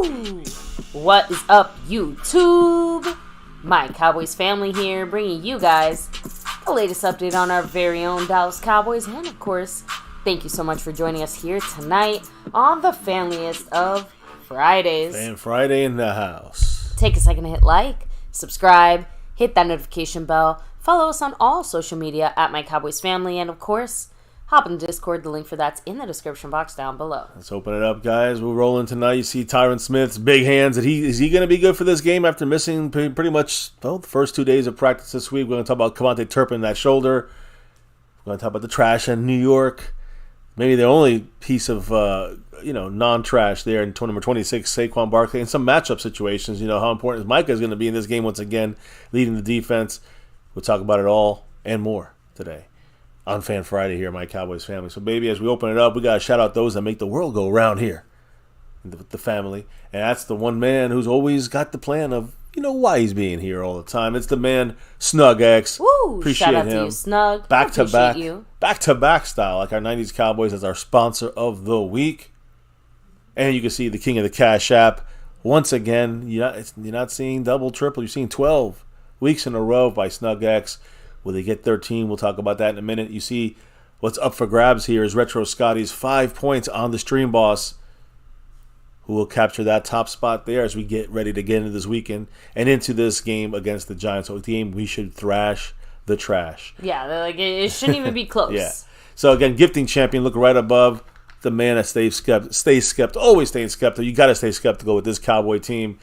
Woo! What is up, YouTube? My Cowboys family here, bringing you guys the latest update on our very own Dallas Cowboys. And of course, thank you so much for joining us here tonight on the familiest of Fridays. And Friday in the house. Take a second to hit like, subscribe, hit that notification bell, follow us on all social media at MyCowboysFamily, and of course, hop in the Discord. The link for that's in the description box down below. Let's open it up, guys. We're rolling tonight. You see Tyron Smith's big hands. Is he going to be good for this game after missing pretty much the first 2 days of practice this week? We're going to talk about Turpin, that shoulder. We're going to talk about the trash in New York. Maybe the only piece of non-trash there in number 26, Saquon Barkley, and some matchup situations. You know how important Micah is going to be in this game once again, leading the defense. We'll talk about it all and more today on Fan Friday here at My Cowboys Family. So, baby, as we open it up, we got to shout out those that make the world go round here, the family. And that's the one man who's always got the plan of, why he's being here all the time. It's the man, Snug X. Woo! Appreciate shout out him. to you, Snug. Back-to-back style, like our 90s Cowboys as our sponsor of the week. And you can see the king of the Cash App. Once again, you're not seeing double, triple. You're seeing 12 weeks in a row by Snug X. Will they get 13? We'll talk about that in a minute. You see what's up for grabs here is Retro Scotty's 5 points on the Stream Boss, who will capture that top spot there as we get ready to get into this weekend and into this game against the Giants. So, the game we should thrash the trash. Yeah, it shouldn't even be close. Yeah. So, again, gifting champion, look right above the man that stays skeptical, always staying skeptical. You got to stay skeptical with this Cowboy team.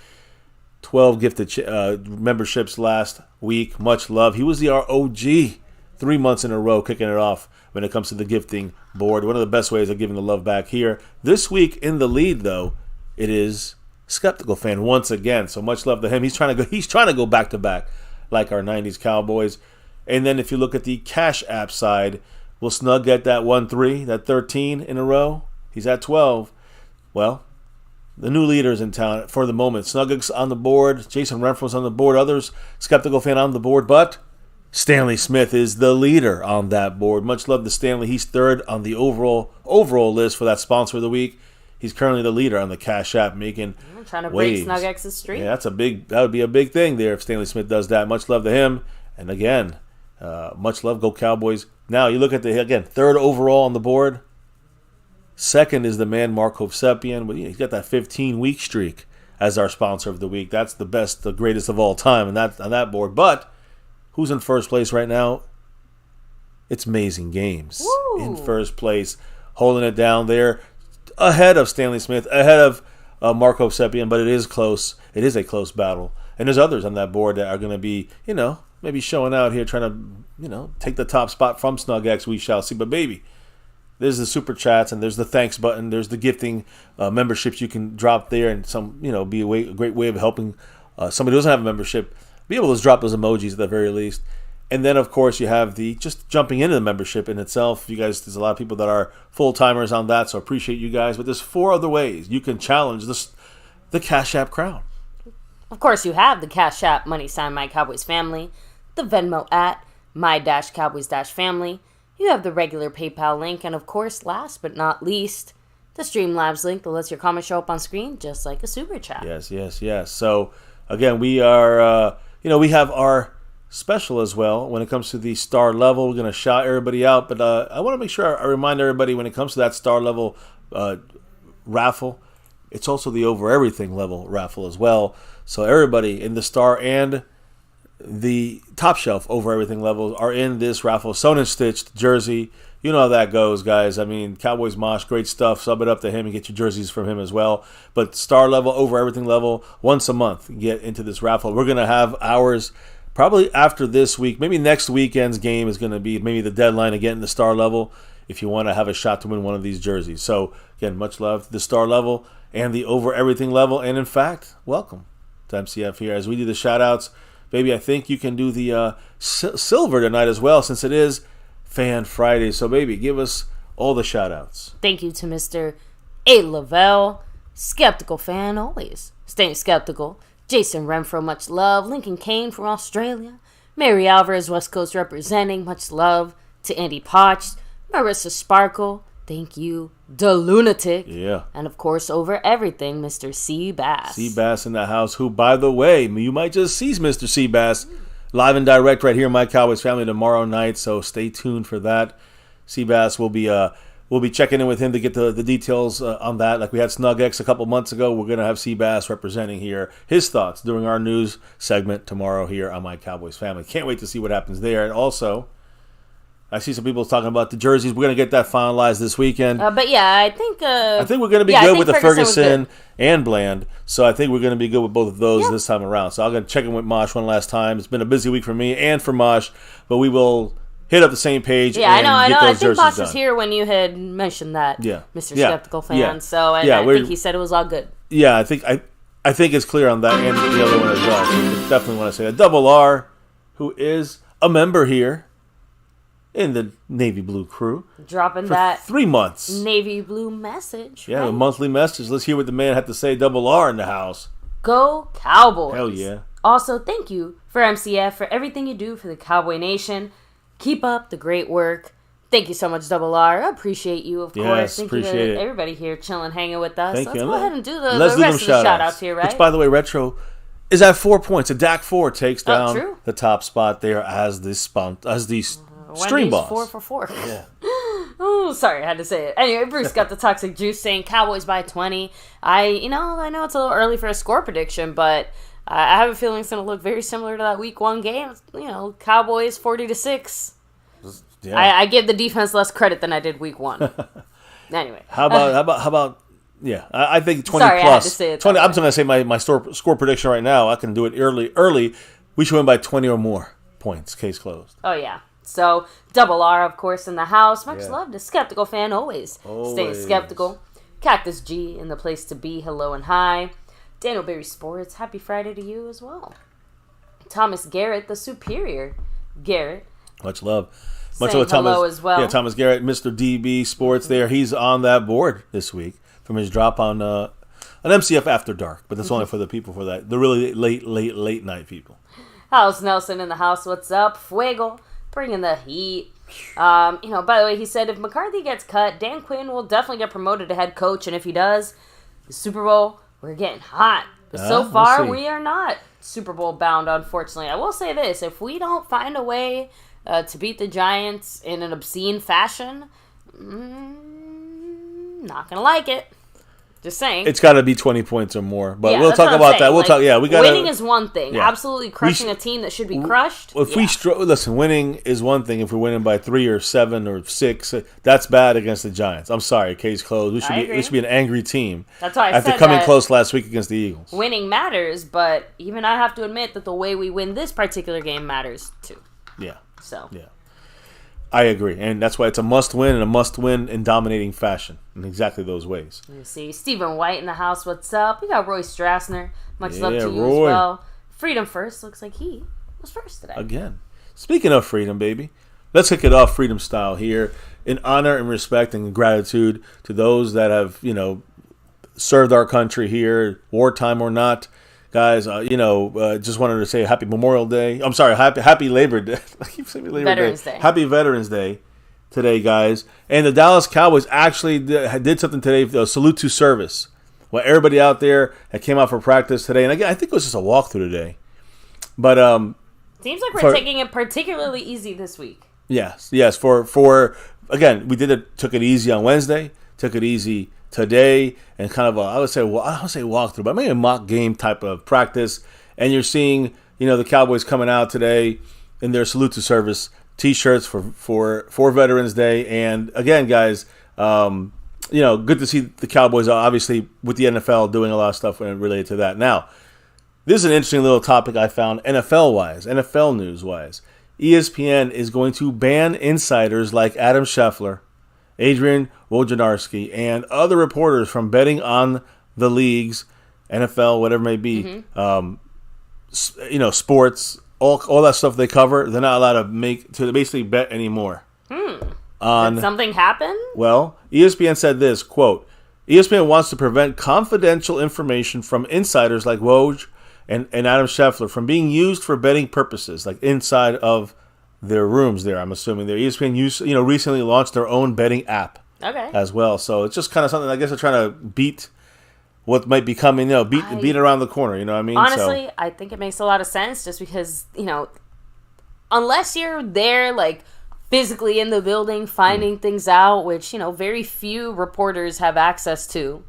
12 gifted memberships last week. Much love. He was the ROG 3 months in a row kicking it off when it comes to the gifting board. One of the best ways of giving the love back here. This week in the lead, though, it is Skeptical Fan once again. So much love to him. He's trying to go back to back like our 90s Cowboys. And then if you look at the Cash App side, will Snug get that 1-3, that 13 in a row? He's at 12. Well, the new leaders in town for the moment. Snuggets on the board. Jason Renfro's on the board. Others, Skeptical Fan on the board. But Stanley Smith is the leader on that board. Much love to Stanley. He's third on the overall list for that sponsor of the week. He's currently the leader on the Cash App, making I'm trying to break Snug X's streak. Yeah, that would be a big thing there if Stanley Smith does that. Much love to him. And again, much love. Go Cowboys. Now you look at third overall on the board. Second is the man, Mark Hovsepian. But he's got that 15-week streak as our sponsor of the week. That's the best, the greatest of all time on that board. But who's in first place right now? It's Amazing Games. Woo. In first place, holding it down there, ahead of Stanley Smith, ahead of Mark Hovsepian. But it is close. It is a close battle. And there's others on that board that are going to be, maybe showing out here, trying to, take the top spot from Snug X. We shall see. But baby, there's the super chats and there's the thanks button. There's the gifting memberships you can drop there, and be a great way of helping somebody who doesn't have a membership be able to drop those emojis at the very least. And then of course you have the just jumping into the membership in itself. You guys, there's a lot of people that are full timers on that, so appreciate you guys. But there's 4 other ways you can challenge the Cash App crown. Of course, you have the Cash App # My Cowboys Family, the Venmo at My-Cowboys-Family. You have the regular PayPal link, and of course, last but not least, the Streamlabs link that lets your comment show up on screen just like a super chat. Yes. So, again, we are, we have our special as well when it comes to the star level. We're going to shout everybody out, but I want to make sure I remind everybody when it comes to that star level raffle, it's also the over everything level raffle as well. So everybody in the star and the top shelf over everything levels are in this raffle. Sewn and stitched jersey. You know how that goes, guys. I mean, Cowboys Mosh, great stuff. Sub it up to him and get your jerseys from him as well. But star level, over everything level, once a month, get into this raffle. We're going to have ours probably after this week. Maybe next weekend's game is going to be maybe the deadline to get in the star level if you want to have a shot to win one of these jerseys. So, again, much love to the star level and the over everything level. And, in fact, welcome to MCF here. As we do the shout-outs, baby, I think you can do the silver tonight as well, since it is Fan Friday. So, baby, give us all the shout-outs. Thank you to Mr. A. Lavelle, Skeptical Fan, always staying skeptical. Jason Renfro, much love. Lincoln Kane from Australia. Mary Alvarez, West Coast representing, much love. To Andy Potch, Marissa Sparkle, Thank you, the lunatic. Yeah. And of course, over everything, Mr. C. Bass. C. Bass in the house, who, by the way, you might just see Mr. C. Bass live and direct right here in My Cowboys Family tomorrow night, so stay tuned for that. C. Bass will be we'll be checking in with him to get the details on that. Like we had Snug X a couple months ago, we're going to have C. Bass representing here his thoughts during our news segment tomorrow here on My Cowboys Family. Can't wait to see what happens there. And also, I see some people talking about the jerseys. We're going to get that finalized this weekend. But yeah, I think we're going to be good with the Ferguson and Bland. So I think we're going to be good with both of those this time around. So I'm going to check in with Mosh one last time. It's been a busy week for me and for Mosh, but we will hit up the same page. Yeah, and I know. I think Mosh done. was here when you had mentioned that. Yeah, Mr. Skeptical fan. Yeah. So I think he said it was all good. Yeah, I think it's clear on that and the other one as well. So we definitely want to say that. Double R, who is a member here in the Navy Blue crew, dropping for that 3 months. Navy Blue message. Yeah, right? a monthly message. Let's hear what the man had to say. Double R in the house. Go Cowboys. Hell yeah. Also, thank you for MCF for everything you do for the Cowboy Nation. Keep up the great work. Thank you so much, Double R. I appreciate you, of course. Thank you to everybody here chilling, hanging with us. Let's go ahead and do the rest of the shout-outs here, right? Which, by the way, Retro is at 4 points. A DAC 4 takes down the top spot there as the stream boss. 4 for 4. Yeah. Oh, sorry, I had to say it. Anyway, Bruce got the toxic juice saying Cowboys by 20. I know it's a little early for a score prediction, but I have a feeling it's going to look very similar to that Week 1 game. Cowboys 40-6. Yeah. I give the defense less credit than I did Week 1. Anyway, how about? Yeah, I think 20 sorry, plus. I had to say it 20. I'm just going to say my score prediction right now. I can do it early. We should win by 20 or more points. Case closed. Oh yeah. So, Double R, of course, in the house. Much love to Skeptical fan, always. Staying skeptical. Cactus G in the place to be. Hello and hi. Daniel Berry Sports. Happy Friday to you as well. Thomas Garrett, the superior Garrett. Much love. Much love, Thomas as well. Yeah, Thomas Garrett, Mr. DB Sports. There, he's on that board this week from his drop on an MCF After Dark. But that's only for the people for that. The really late night people. House Nelson in the house. What's up? Fuego. Bringing the heat. By the way, he said if McCarthy gets cut, Dan Quinn will definitely get promoted to head coach. And if he does, the Super Bowl, we're getting hot. But so far, we are not Super Bowl bound, unfortunately. I will say this. If we don't find a way to beat the Giants in an obscene fashion, not going to like it. Just saying. It's got to be 20 points or more. But we'll talk about that. We'll talk. Yeah, we got winning is one thing. Yeah. Absolutely crushing a team that should be crushed. If listen, winning is one thing. If we're winning by 3 or 7 or 6, that's bad against the Giants. I'm sorry, case closed. We should be an angry team. That's why I said after coming close last week against the Eagles. Winning matters, but even I have to admit that the way we win this particular game matters too. Yeah. So. Yeah. I agree, and that's why it's a must-win, and a must-win in dominating fashion in exactly those ways. You see, Stephen White in the house. What's up? We got Roy Strassner. Much love to you Roy. as well. Freedom First looks like he was first today. Again, speaking of freedom, baby, let's kick it off freedom style here in honor and respect and gratitude to those that have served our country here, wartime or not. Guys, just wanted to say happy Memorial Day. I'm sorry, happy Labor Day. I keep saying Veterans Day. Happy Veterans Day today, guys. And the Dallas Cowboys actually did something today, salute to service. Well, everybody out there that came out for practice today, and again, I think it was just a walkthrough today. But seems like we're taking it particularly easy this week. Yes. For again, took it easy on Wednesday, took it easy today, and kind of I don't say walkthrough, but maybe a mock game type of practice. And you're seeing, the Cowboys coming out today in their salute to service T-shirts for Veterans Day. And again, guys, good to see the Cowboys obviously with the NFL doing a lot of stuff related to that. Now, this is an interesting little topic I found NFL news-wise. ESPN is going to ban insiders like Adam Scheffler, Adrian Wojnarowski, and other reporters from betting on the leagues, NFL, whatever it may be, sports, all that stuff they cover. They're not allowed to basically bet anymore. Did something happen? Well, ESPN said this, quote, ESPN wants to prevent confidential information from insiders like Woj and Adam Scheffler from being used for betting purposes, like inside of their rooms there, I'm assuming. Their ESPN recently launched their own betting app. Okay. as well. So it's just kind of something, I guess they're trying to beat what might be coming, beat it around the corner, you know what I mean? Honestly, I think it makes a lot of sense just because, unless you're there, like, physically in the building, finding things out, which, very few reporters have access to,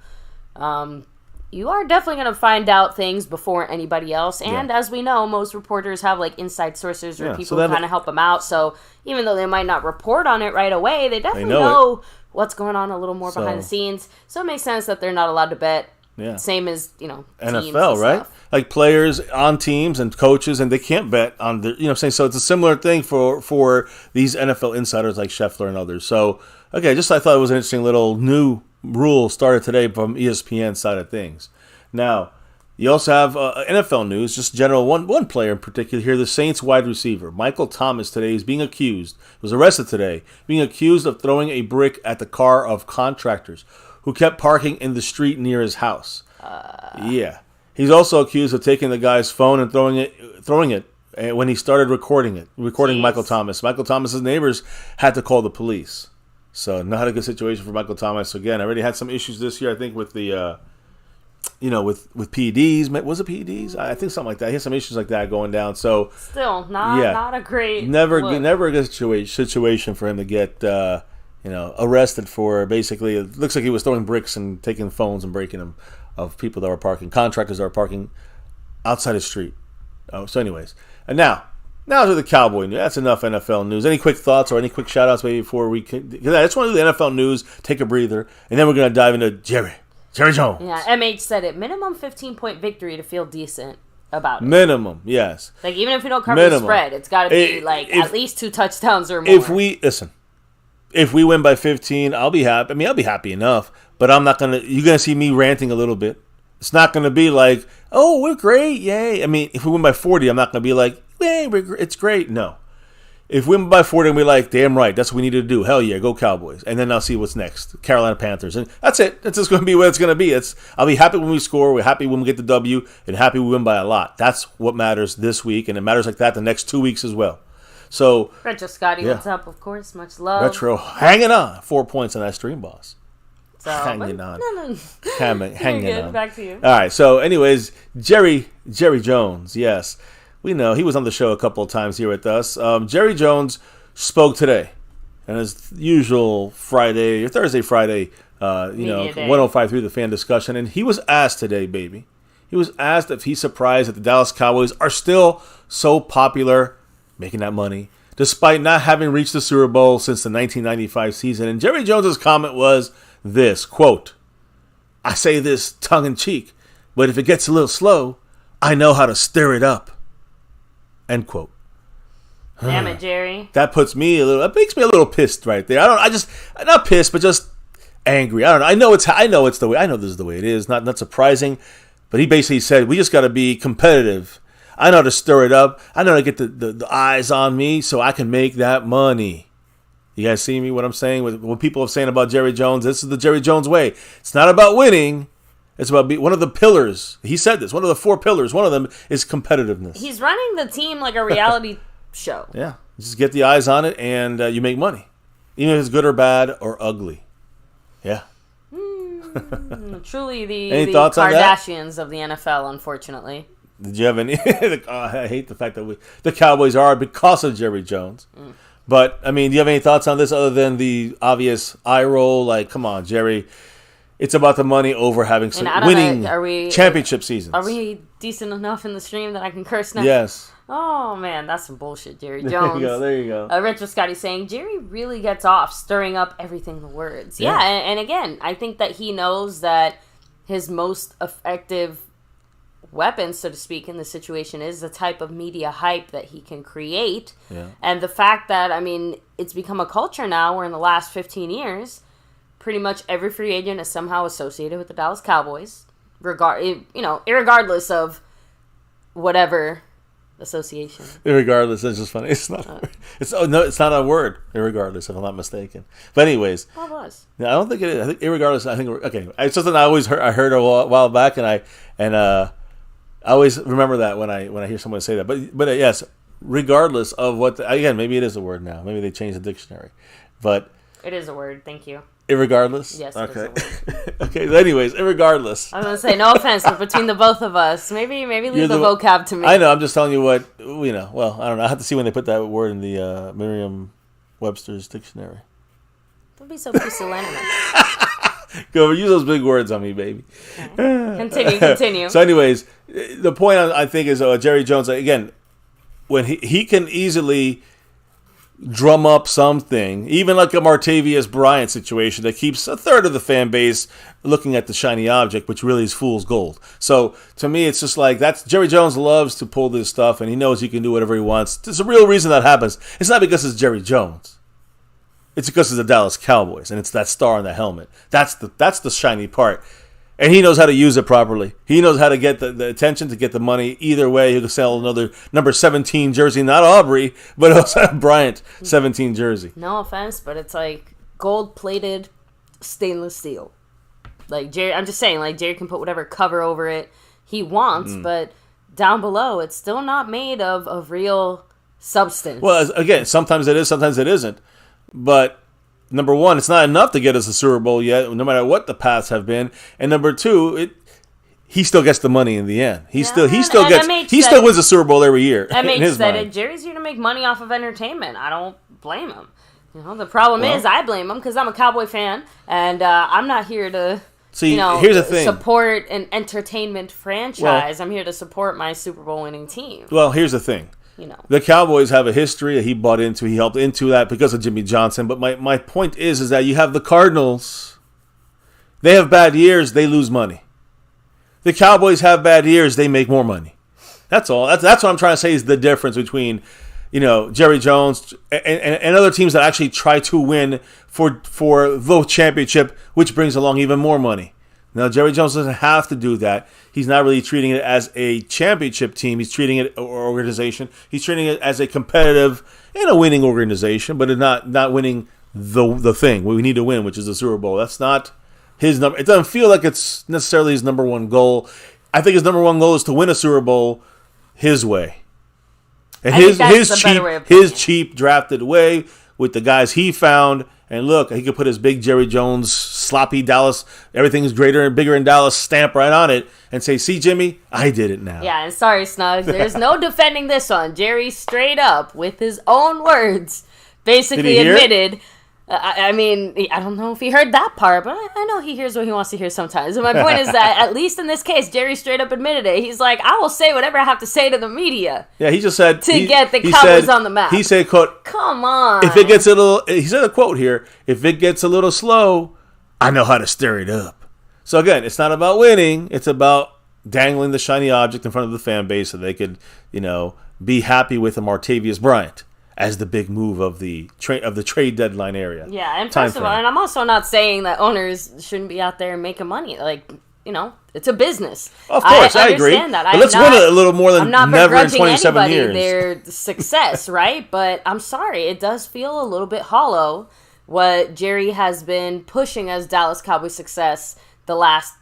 you are definitely going to find out things before anybody else. And as we know, most reporters have, like, inside sources or people who kind of help them out. So even though they might not report on it right away, they definitely know what's going on a little more behind the scenes. So it makes sense that they're not allowed to bet. Yeah. Same as, NFL, right? Like players on teams and coaches, and they can't bet on the, saying? So it's a similar thing for these NFL insiders like Scheffler and others. So, okay, I thought it was an interesting little new rule started today from ESPN side of things. Now, you also have NFL news, just general, one player in particular here, the Saints wide receiver, Michael Thomas, today is being accused, was arrested today, being accused of throwing a brick at the car of contractors who kept parking in the street near his house. Yeah. He's also accused of taking the guy's phone and throwing it when he started recording Michael Thomas. Michael Thomas's neighbors had to call the police. So not a good situation for Michael Thomas. Again, I already had some issues this year, I think, with the, with PEDs. Was it PEDs? I think something like that. He had some issues like that going down. So still not a great never a good situation for him to get arrested for. Basically, it looks like he was throwing bricks and taking phones and breaking them of people that were parking, contractors that were parking outside the street. So anyways, and now to the Cowboy news. That's enough NFL news. Any quick thoughts or any quick shout-outs maybe before we can? Because I just want to do the NFL news, take a breather, and then we're going to dive into Jerry Jones. Yeah, MH said it. Minimum 15-point victory to feel decent about it. Minimum, yes. Like, even if we don't cover the spread, it's got to be, at least 2 touchdowns or more. If we win by 15, I'll be happy. I mean, I'll be happy enough, but I'm not going to, you're going to see me ranting a little bit. It's not going to be like, oh, we're great, yay. I mean, if we win by 40, I'm not going to be like, yay, it's great. No. If we win by 40, I'm going to be like, damn right, that's what we need to do. Hell yeah, go Cowboys. And then I'll see what's next. Carolina Panthers. And that's it. That's just going to be what it's going to be. I'll be happy when we score. We're happy when we get the W. And happy we win by a lot. That's what matters this week. And it matters like that the next 2 weeks as well. So Retro Scotty, what's up? Of course, much love. Retro hanging on, 4 points on that stream, boss. So, hanging on. No. hanging on. Back to you. All right. So, anyways, Jerry Jones. Yes, we know he was on the show a couple of times here with us. Jerry Jones spoke today, and his usual Friday 105.3 The Fan discussion, and he was asked today, baby. He was asked if he's surprised that the Dallas Cowboys are still so popular, making that money, despite not having reached the Super Bowl since the 1995 season. And Jerry Jones's comment was this, quote, I say this tongue-in-cheek, but if it gets a little slow, I know how to stir it up, end quote. Damn it, Jerry. That makes me a little pissed right there. Not pissed, but just angry. I don't know. I know this is the way it is. Not surprising, but he basically said, we just got to be competitive. I know how to stir it up. I know how to get the eyes on me so I can make that money. You guys see me, what I'm saying? What people are saying about Jerry Jones, this is the Jerry Jones way. It's not about winning. It's about one of the pillars. He said this. One of the 4 pillars. One of them is competitiveness. He's running the team like a reality show. Yeah. Just get the eyes on it and you make money. Even if it's good or bad or ugly. Yeah. Truly the Kardashians of the NFL, unfortunately. Did you have any? I hate the fact that the Cowboys are because of Jerry Jones. But, I mean, do you have any thoughts on this other than the obvious eye roll? Like, come on, Jerry. It's about the money over having winning championship seasons. Are we decent enough in the stream that I can curse now? Yes. Oh, man, that's some bullshit, Jerry Jones. There you go. Retro Scotty saying, Jerry really gets off stirring up everything in the words. Yeah, and again, I think that he knows that his most effective weapon, so to speak, in this situation is the type of media hype that he can create. Yeah. And the fact that, I mean, it's become a culture now where in the last 15 years, pretty much every free agent is somehow associated with the Dallas Cowboys, irregardless of whatever association. Irregardless, that's just funny. It's not. It's not a word. Irregardless, if I'm not mistaken. But anyways, well, it was. I don't think it is. I think irregardless. Okay. It's something I always heard. I heard a while back, and I always remember that when I hear someone say that. But yes, regardless of what. Again, maybe it is a word now. Maybe they changed the dictionary, but. It is a word. Thank you. Irregardless? Yes, okay. it is a word. Okay, so anyways, irregardless. I was going to say, no offense, but between the both of us, maybe leave the vocab to me. I know, I'm just telling you what, well, I don't know. I have to see when they put that word in the Merriam-Webster's dictionary. Don't be so pusillanimous. Go use those big words on me, baby. Okay. Continue. So anyways, the point I think is Jerry Jones, again, when he can easily drum up something, even like a Martavius Bryant situation that keeps a third of the fan base looking at the shiny object, which really is fool's gold. So to me, it's just like Jerry Jones loves to pull this stuff, and he knows he can do whatever he wants. There's a real reason that happens. It's not because it's Jerry Jones. It's because it's the Dallas Cowboys, and it's that star on the helmet. That's the shiny part. And he knows how to use it properly. He knows how to get the attention, to get the money. Either way, he'll sell another number 17 jersey, not Aubrey, but also Bryant 17 jersey. No offense, but it's like gold-plated stainless steel. Like Jerry, I'm just saying, like Jerry can put whatever cover over it he wants, but down below, it's still not made of real substance. Well, again, sometimes it is, sometimes it isn't. But number one, it's not enough to get us a Super Bowl yet, no matter what the paths have been. And number two, he still gets the money in the end. He still wins a Super Bowl every year. MH said it. Jerry's here to make money off of entertainment. I don't blame him. The problem is I blame him because I'm a Cowboy fan and I'm not here to here's the thing. Support an entertainment franchise. I'm here to support my Super Bowl winning team. Well, here's the thing. The Cowboys have a history that he bought into. He helped into that because of Jimmy Johnson. But my point is that you have the Cardinals. They have bad years. They lose money. The Cowboys have bad years. They make more money. That's all. That's what I'm trying to say is the difference between, Jerry Jones and other teams that actually try to win for the championship, which brings along even more money. Now, Jerry Jones doesn't have to do that. He's not really treating it as a championship team. He's treating it or organization. He's treating it as a competitive and a winning organization, but not winning the thing we need to win, which is the Super Bowl. That's not his number. It doesn't feel like it's necessarily his number one goal. I think his number one goal is to win a Super Bowl his way. And his cheap drafted way with the guys he found. And look, he could put his big Jerry Jones, sloppy Dallas, everything's greater and bigger in Dallas stamp right on it and say, see, Jimmy, I did it now. Yeah, and sorry, Snugs, there's no defending this one. Jerry straight up, with his own words, basically admitted. I don't know if he heard that part, but I know he hears what he wants to hear sometimes. And my point is that, at least in this case, Jerry straight up admitted it. He's like, I will say whatever I have to say to the media. Yeah, he just said... To get the Cowboys on the map. He said, quote... Come on. If it gets a little... He said a quote here. If it gets a little slow, I know how to stir it up. So again, it's not about winning. It's about dangling the shiny object in front of the fan base so they could, be happy with a Martavius Bryant as the big move of the trade deadline area. Yeah, and first of all, and I'm also not saying that owners shouldn't be out there making money. Like, it's a business. Of course, I agree. That. But let's win a little more than never in 27 years. Their success, right? But I'm sorry, it does feel a little bit hollow what Jerry has been pushing as Dallas Cowboys success the last,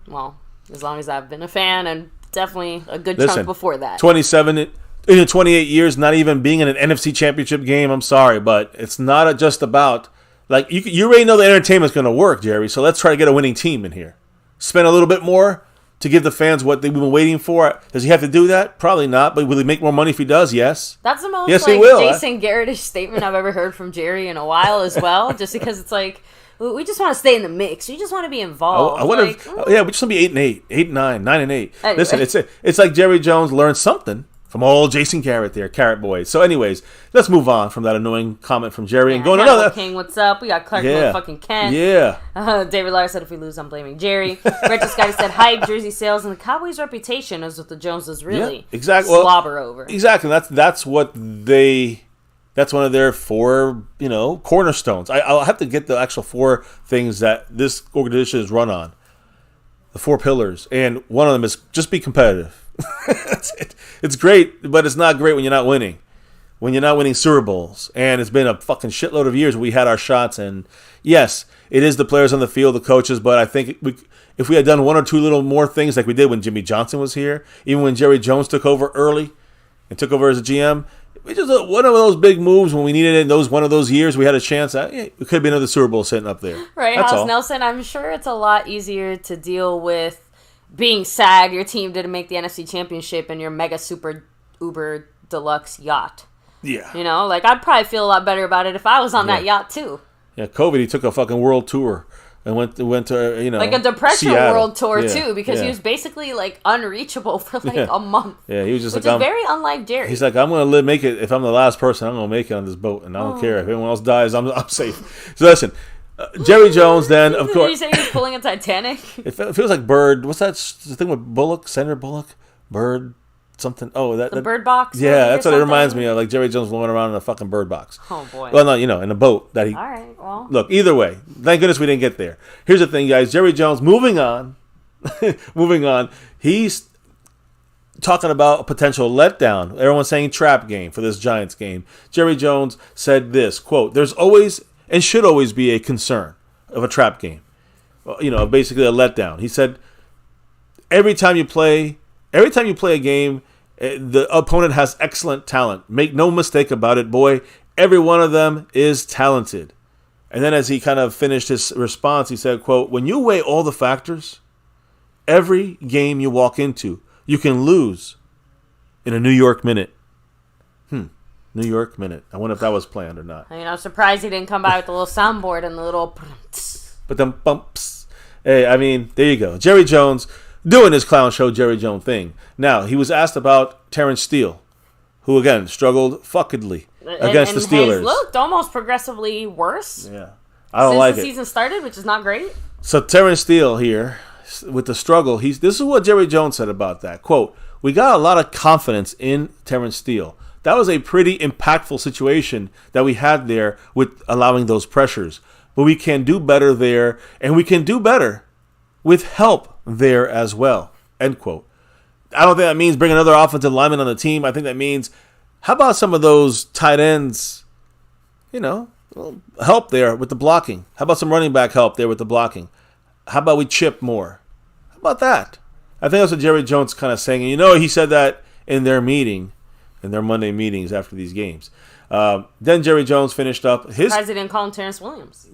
as long as I've been a fan, and definitely a good chunk before that. 28 years, not even being in an NFC Championship game. I'm sorry, but it's not just about you already know the entertainment's going to work, Jerry. So let's try to get a winning team in here. Spend a little bit more to give the fans what they've been waiting for. Does he have to do that? Probably not. But will he make more money if he does? Yes. That's the most he will. Jason Garrett-ish statement I've ever heard from Jerry in a while as well. Just because it's like, we just want to stay in the mix. We just want to be involved. We just want to be 8-8, 8-9, 9-8. Anyway. Listen, it's like Jerry Jones learned something from old Jason Garrett there, Carrot Boys. So anyways, let's move on from that annoying comment from Jerry and go to another. King, what's up? We got Clark fucking Kent. Yeah. David Lars said if we lose, I'm blaming Jerry. Richard Scotty said hype, jersey sales, and the Cowboys' reputation is what the Joneses really slobber over. Exactly. That's one of their four, cornerstones. I'll have to get the actual four things that this organization is run on. The four pillars. And one of them is just be competitive. That's it. It's great, but it's not great when you're not winning. When you're not winning Super Bowls. And it's been a fucking shitload of years we had our shots. And yes, it is the players on the field, the coaches, but I think if we had done one or two little more things like we did when Jimmy Johnson was here, even when Jerry Jones took over early and took over as a GM, It's just one of those big moves when we needed it. In one of those years, we had a chance. It could be another Super Bowl sitting up there. Right, That's House all. Nelson. I'm sure it's a lot easier to deal with being sad your team didn't make the NFC Championship and your mega super uber deluxe yacht. Yeah. You know, like I'd probably feel a lot better about it if I was on that yacht too. Yeah, COVID, he took a fucking world tour and went to like a depression Seattle. world tour Yeah, too, because he yeah. was basically like unreachable for like a month. Yeah, he was just which like, is very unlike Jerry. He's like, I'm gonna make it. If I'm the last person, I'm gonna make it on this boat, and I don't care if anyone else dies. I'm safe. So listen, Jerry Jones. Then of course, you say he's pulling a Titanic. It feels like Bird. What's that the thing with Bullock? Senator Bullock, Bird. Something. Oh, that Bird Box. Yeah, that's what it reminds me of. Like Jerry Jones blowing around in a fucking bird box. Oh boy. Well, no, in a boat that he. All right. Well. Look, either way, thank goodness we didn't get there. Here's the thing, guys. Jerry Jones. Moving on. Moving on. He's talking about a potential letdown. Everyone's saying trap game for this Giants game. Jerry Jones said this quote: "There's always and should always be a concern of a trap game. Basically a letdown." He said, "Every time you play a game, the opponent has excellent talent. Make no mistake about it, boy. Every one of them is talented." And then as he kind of finished his response, he said, quote, "When you weigh all the factors, every game you walk into, you can lose in a New York minute." New York minute. I wonder if that was planned or not. I mean, I'm surprised he didn't come by with the little soundboard and the little... But them bumps. Hey, I mean, there you go. Jerry Jones doing his clown show Jerry Jones thing. Now, he was asked about Terrence Steele, who, again, struggled fuckedly against the Steelers. Has looked almost progressively worse. Yeah. I don't like it. Since the season started, which is not great. So Terrence Steele here, with the struggle, this is what Jerry Jones said about that. Quote, "We got a lot of confidence in Terrence Steele. That was a pretty impactful situation that we had there with allowing those pressures. But we can do better there, and we can do better with help there as well." End quote. I don't think that means bring another offensive lineman on the team. I think that means, how about some of those tight ends, help there with the blocking? How about some running back help there with the blocking? How about we chip more? How about that? I think that's what Jerry Jones kind of saying. And he said that in their meeting, in their Monday meetings after these games. Then Jerry Jones finished up his... President called him Terrence Williams.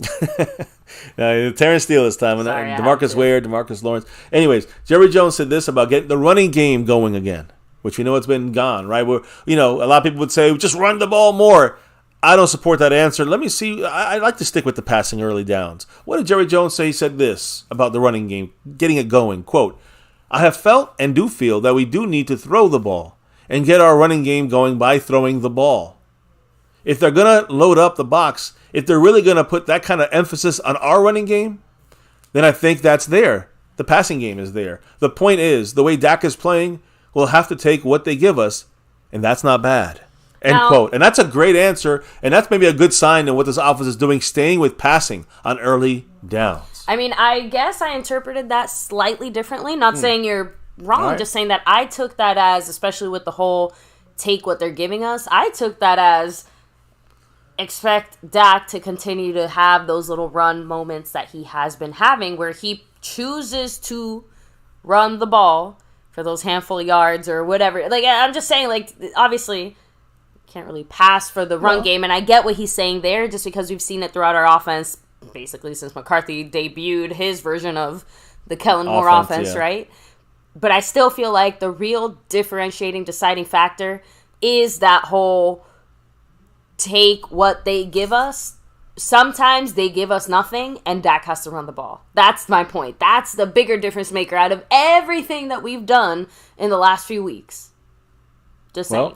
Terrence Steele this time. Sorry, DeMarcus Ware, DeMarcus Lawrence. Anyways, Jerry Jones said this about getting the running game going again, which we know it's been gone, right? Where, a lot of people would say, just run the ball more. I don't support that answer. Let me see. I like to stick with the passing early downs. What did Jerry Jones say? He said this about the running game, getting it going. Quote, "I have felt and do feel that we do need to throw the ball and get our running game going by throwing the ball. If they're going to load up the box, if they're really going to put that kind of emphasis on our running game, then I think that's there. The passing game is there. The point is, the way Dak is playing, we'll have to take what they give us, and that's not bad." End quote. And that's a great answer, and that's maybe a good sign of what this offense is doing, staying with passing on early downs. I mean, I guess I interpreted that slightly differently. Not saying you're wrong, Right. just saying that I took that as, especially with the whole take what they're giving us, I took that as expect Dak to continue to have those little run moments that he has been having where he chooses to run the ball for those handful of yards or whatever. Like, I'm just saying, like, obviously can't really pass for the run game, and I get what he's saying there just because we've seen it throughout our offense basically since McCarthy debuted his version of the Kellen Moore offense, right? But I still feel like the real differentiating, deciding factor is that whole take what they give us. Sometimes they give us nothing, and Dak has to run the ball. That's my point. That's the bigger difference maker out of everything that we've done in the last few weeks. Just saying.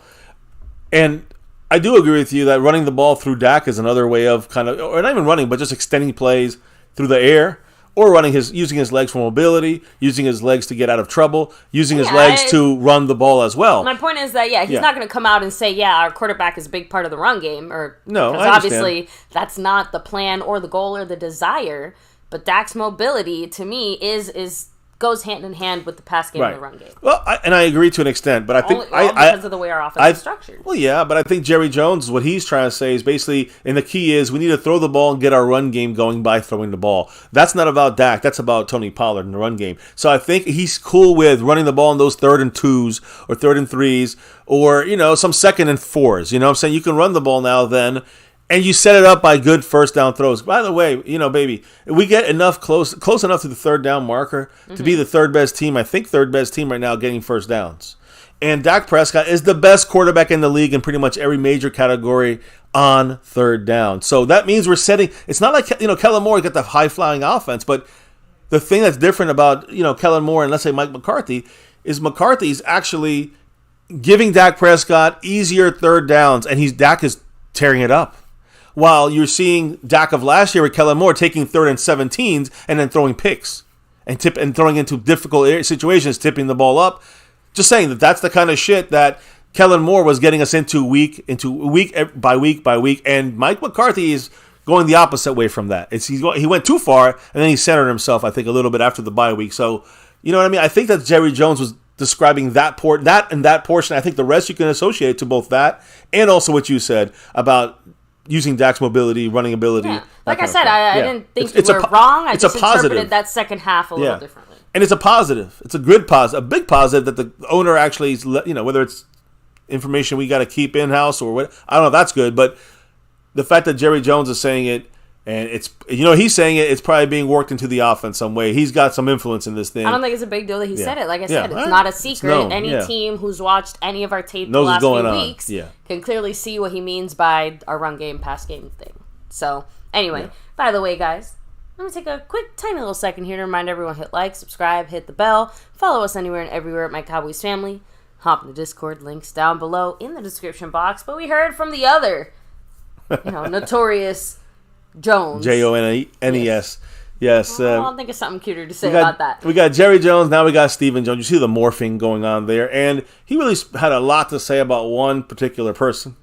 And I do agree with you that running the ball through Dak is another way of kind of, or not even running, but just extending plays through the air, or using his legs for mobility, using his legs to get out of trouble, using his legs to run the ball as well. My point is that, he's not going to come out and say, our quarterback is a big part of the run game. No, because obviously that's not the plan or the goal or the desire. But Dak's mobility, to me, is goes hand in hand with the pass game and the run game. Well, I agree to an extent, but I think because of the way our offense is structured. Well, yeah, but I think Jerry Jones, what he's trying to say is basically, and the key is we need to throw the ball and get our run game going by throwing the ball. That's not about Dak. That's about Tony Pollard and the run game. So I think he's cool with running the ball in those 3rd and 2s or 3rd and 3s or, some 2nd and 4s. You know what I'm saying? You can run the ball now then. And you set it up by good first down throws. By the way, baby, we get enough close enough to the 3rd down marker to be the 3rd best team. I think 3rd best team right now getting first downs. And Dak Prescott is the best quarterback in the league in pretty much every major category on 3rd down. So that means we're setting. It's not like Kellen Moore got the high flying offense, but the thing that's different about Kellen Moore and let's say Mike McCarthy is McCarthy's actually giving Dak Prescott easier 3rd downs, and Dak is tearing it up. While you're seeing Dak of last year with Kellen Moore taking 3rd and 17s and then throwing picks and throwing into difficult situations, tipping the ball up. Just saying that's the kind of shit that Kellen Moore was getting us into week by week, and Mike McCarthy is going the opposite way from that. He went too far, and then he centered himself, I think, a little bit after the bye week. So, you know what I mean? I think that Jerry Jones was describing that portion. I think the rest you can associate to both that and also what you said about using Dak's mobility, running ability. Yeah. Like I said, I didn't think you were wrong. I just interpreted that second half a little differently. And it's a positive. It's a good positive, a big positive that the owner actually, whether it's information we got to keep in-house or what, I don't know if that's good, but the fact that Jerry Jones is saying it, and it's, he's saying it, it's probably being worked into the offense some way. He's got some influence in this thing. I don't think it's a big deal that he said it. Like I said, it's not a secret. Any team who's watched any of our tape the last few weeks can clearly see what he means by our run game, pass game thing. So, anyway, by the way, guys, let me take a quick, tiny little second here to remind everyone, hit like, subscribe, hit the bell, follow us anywhere and everywhere at My Cowboys Family. Hop in the Discord, links down below in the description box. But we heard from the other, notorious Jones. Jones. Yes. I'll think of something cuter to say about that. We got Jerry Jones. Now we got Stephen Jones. You see the morphing going on there. And he really had a lot to say about one particular person,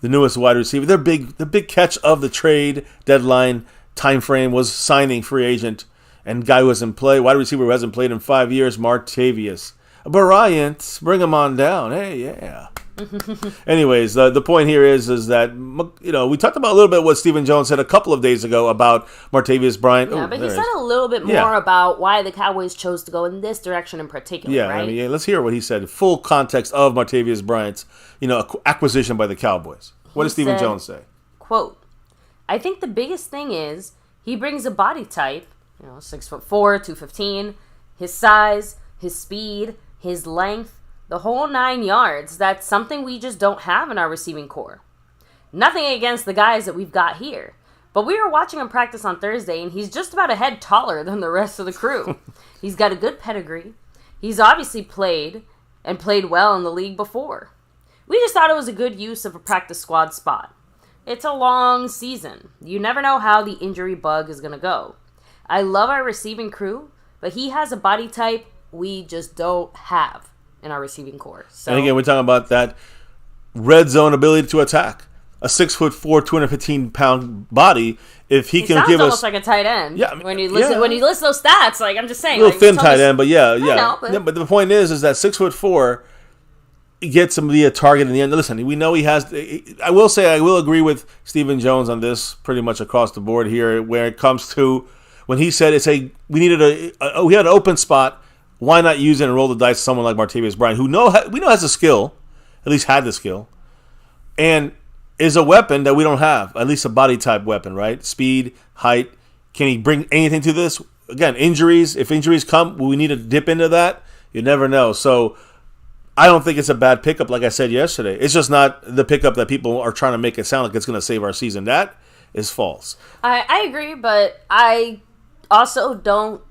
the newest wide receiver. The big catch of the trade deadline time frame was signing free agent and guy who hasn't played, wide receiver who hasn't played in 5 years, Martavius Bryant. Bring him on down. Hey, yeah. Anyways, the point here is that we talked about a little bit what Stephen Jones said a couple of days ago about Martavius Bryant. Yeah, but he said a little bit more about why the Cowboys chose to go in this direction in particular. Right? Let's hear what he said. Full context of Martavius Bryant's acquisition by the Cowboys. What does Stephen Jones say? Quote: I think the biggest thing is he brings a body type, 6'4", 215, his size, his speed, his length. The whole 9 yards. That's something we just don't have in our receiving core. Nothing against the guys that we've got here. But we were watching him practice on Thursday, and he's just about a head taller than the rest of the crew. He's got a good pedigree. He's obviously played well in the league before. We just thought it was a good use of a practice squad spot. It's a long season. You never know how the injury bug is going to go. I love our receiving crew, but he has a body type we just don't have in our receiving core. So, and again, we're talking about that red zone ability to attack. A 6'4", 215-pound body. If he can give us, almost like a tight end. Yeah, when you list those stats, like I'm just saying, a little thin tight end, but but the point is that 6'4" gets him to be a target in the end. Listen, we know he has. I will agree with Stephen Jones on this pretty much across the board here, where it comes to when he said we had an open spot. Why not use it and roll the dice to someone like Martavius Bryant, who we know has the skill, at least had the skill, and is a weapon that we don't have, at least a body type weapon, right? Speed, height. Can he bring anything to this? Again, injuries. If injuries come, will we need to dip into that? You never know. So I don't think it's a bad pickup, like I said yesterday. It's just not the pickup that people are trying to make it sound like it's going to save our season. That is false. I agree, but I also don't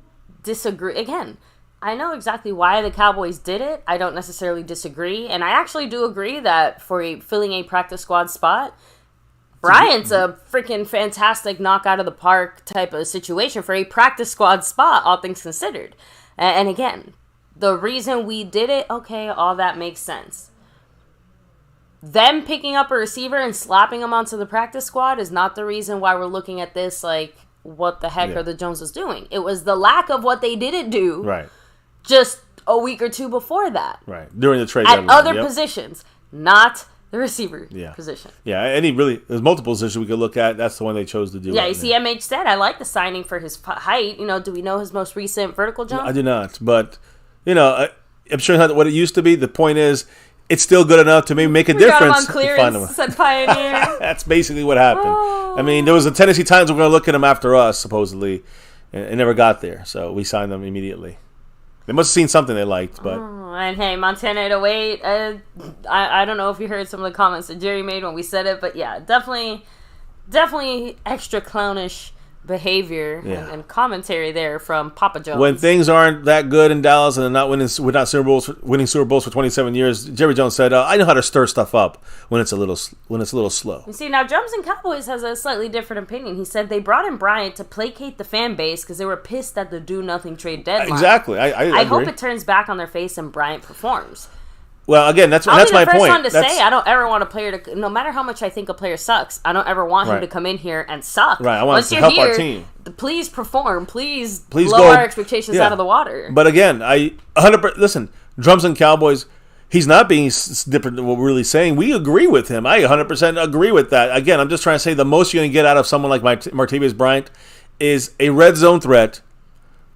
disagree. Again, I know exactly why the Cowboys did it. I don't necessarily disagree. And I actually do agree that for filling a practice squad spot, Bryant's a freaking fantastic knock out of the park type of situation for a practice squad spot, all things considered. And again, the reason we did it, okay, all that makes sense. Them picking up a receiver and slapping him onto the practice squad is not the reason why we're looking at this like, what the heck are the Joneses doing. It was the lack of what they didn't do. Right. Just a week or two before that. Right. During the trade deadline. At other positions, not the receiver position. Yeah, there's multiple positions we could look at. That's the one they chose to do. Yeah, you see, MH said, I like the signing for his height. Do we know his most recent vertical jump? No, I do not, but, I'm sure not what it used to be. The point is, it's still good enough to maybe make a difference. Got him on clearance, said Pioneer. That's basically what happened. Oh. I mean, there was a Tennessee Titans were going to look at him after us, supposedly, and it never got there, so we signed them immediately. They must have seen something they liked, but... and hey, Montana 808, I don't know if you heard some of the comments that Jerry made when we said it, but yeah, definitely extra clownish behavior and commentary there from Papa Jones. When things aren't that good in Dallas and they're not winning Super Bowls for 27 years, Jerry Jones said, "I know how to stir stuff up when it's a little slow." You see, now Drums and Cowboys has a slightly different opinion. He said they brought in Bryant to placate the fan base because they were pissed at the do-nothing trade deadline. Exactly, I agree. hope it turns back on their face and Bryant performs. Well, again, that's my point. I'll be the first one to say I don't ever want a player to, no matter how much I think a player sucks, I don't ever want him to come in here and suck. Right, I want to help our team. Please perform. Please blow our expectations out of the water. But again, 100%, listen, Drums and Cowboys, he's not being different than what we're really saying. We agree with him. I 100% agree with that. Again, I'm just trying to say the most you're going to get out of someone like Martavius Bryant is a red zone threat,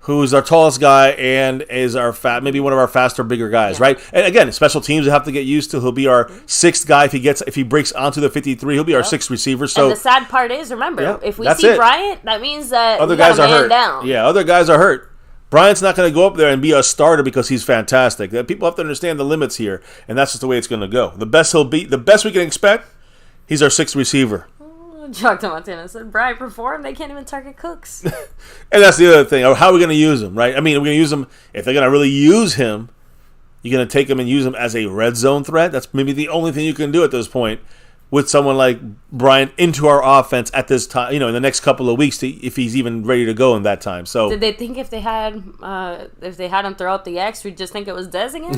who's our tallest guy and is maybe one of our faster, bigger guys, right? And again, special teams will have to get used to. He'll be our sixth guy if he breaks onto the 53. He'll be our sixth receiver. So and the sad part is, remember, if we see Bryant, that means that other guys are hurt. Down. Yeah, other guys are hurt. Bryant's not going to go up there and be a starter because he's fantastic. People have to understand the limits here, and that's just the way it's going to go. The best we can expect, he's our sixth receiver. Chuck to Montana said, Bryant performed, they can't even target Cooks. And that's the other thing. How are we going to use him, right? I mean, we're going to use him, if they're going to really use him, you're going to take him and use him as a red zone threat? That's maybe the only thing you can do at this point with someone like Bryant into our offense at this time, in the next couple of weeks, if he's even ready to go in that time. So, did they think if they had him throw out the X, we'd just think it was Dez again?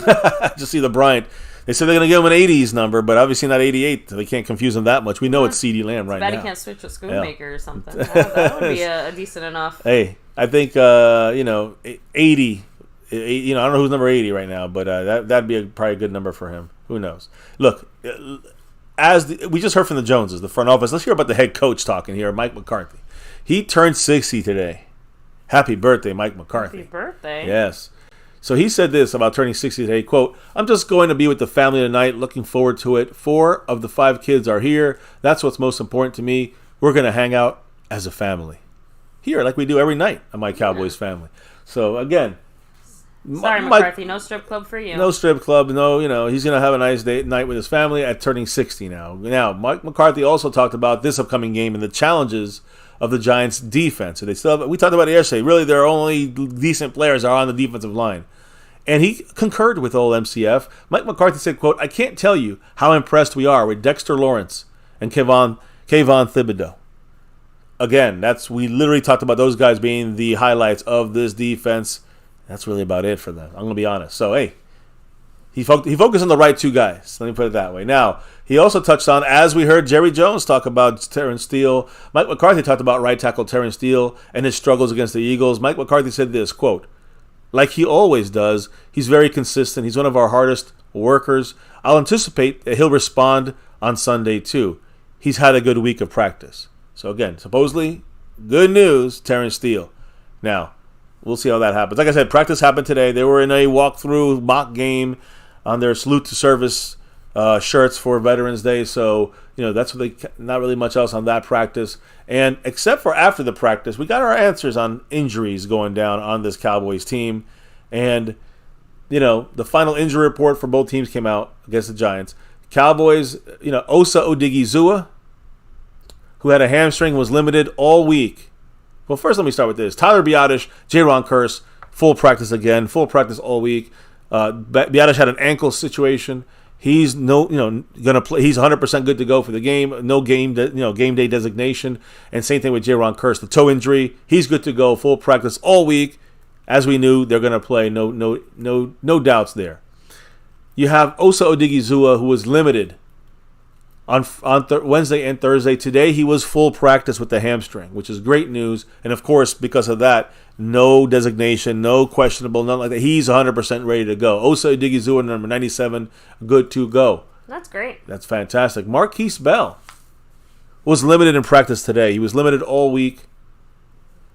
Just see the Bryant. They said they're going to give him an 80s number, but obviously not 88. So they can't confuse him that much. We know it's CeeDee Lamb right now. He can't switch with Schoonmaker or something. That would be a decent enough. Hey, I think 80. I don't know who's number 80 right now, but that'd be probably a good number for him. Who knows? Look, we just heard from the Joneses, the front office. Let's hear about the head coach talking here, Mike McCarthy. He turned 60 today. Happy birthday, Mike McCarthy. Happy birthday. Yes. So he said this about turning 60 today, quote, "I'm just going to be with the family tonight, looking forward to it. 4 of the 5 kids are here. That's what's most important to me. We're going to hang out as a family. Here, like we do every night on My Cowboys Family." So, again. Sorry, McCarthy, no strip club for you. No strip club. No, he's going to have a nice night with his family at turning 60 now. Now, Mike McCarthy also talked about this upcoming game and the challenges of the Giants' defense. So we talked about it yesterday. Really, their only decent players are on the defensive line. And he concurred with old MCF. Mike McCarthy said, quote, "I can't tell you how impressed we are with Dexter Lawrence and Kayvon Thibodeau." Again, we literally talked about those guys being the highlights of this defense. That's really about it for them. I'm going to be honest. So, hey, he focused on the right 2 guys. Let me put it that way. Now, he also touched on, as we heard Jerry Jones talk about Terrence Steele, Mike McCarthy talked about right tackle Terrence Steele and his struggles against the Eagles. Mike McCarthy said this, quote, "Like he always does, he's very consistent. He's one of our hardest workers. I'll anticipate that he'll respond on Sunday too. He's had a good week of practice." So again, supposedly, good news, Terrence Steele. Now, we'll see how that happens. Like I said, practice happened today. They were in a walkthrough mock game on their salute to service shirts for Veterans Day. So, that's what not really much else on that practice. And except for after the practice, we got our answers on injuries going down on this Cowboys team. And, the final injury report for both teams came out against the Giants. Cowboys, Osa Odigizua, who had a hamstring, was limited all week. Well, first let me start with this. Tyler Biadasz, Jaron Kearse, full practice again, full practice all week. Biadasz had an ankle situation. He's gonna play. He's 100% good to go for the game. No game day designation. And same thing with Jaron Kearse, the toe injury. He's good to go, full practice all week. As we knew, they're gonna play. No doubts there. You have Osa Odigizua, who was limited on Wednesday and Thursday. Today he was full practice with the hamstring, which is great news. And of course, because of that, no designation, no questionable, nothing like that. He's 100% ready to go. Osa Odigizua, number 97, good to go. That's great. That's fantastic. Marquise Bell was limited in practice today. He was limited all week,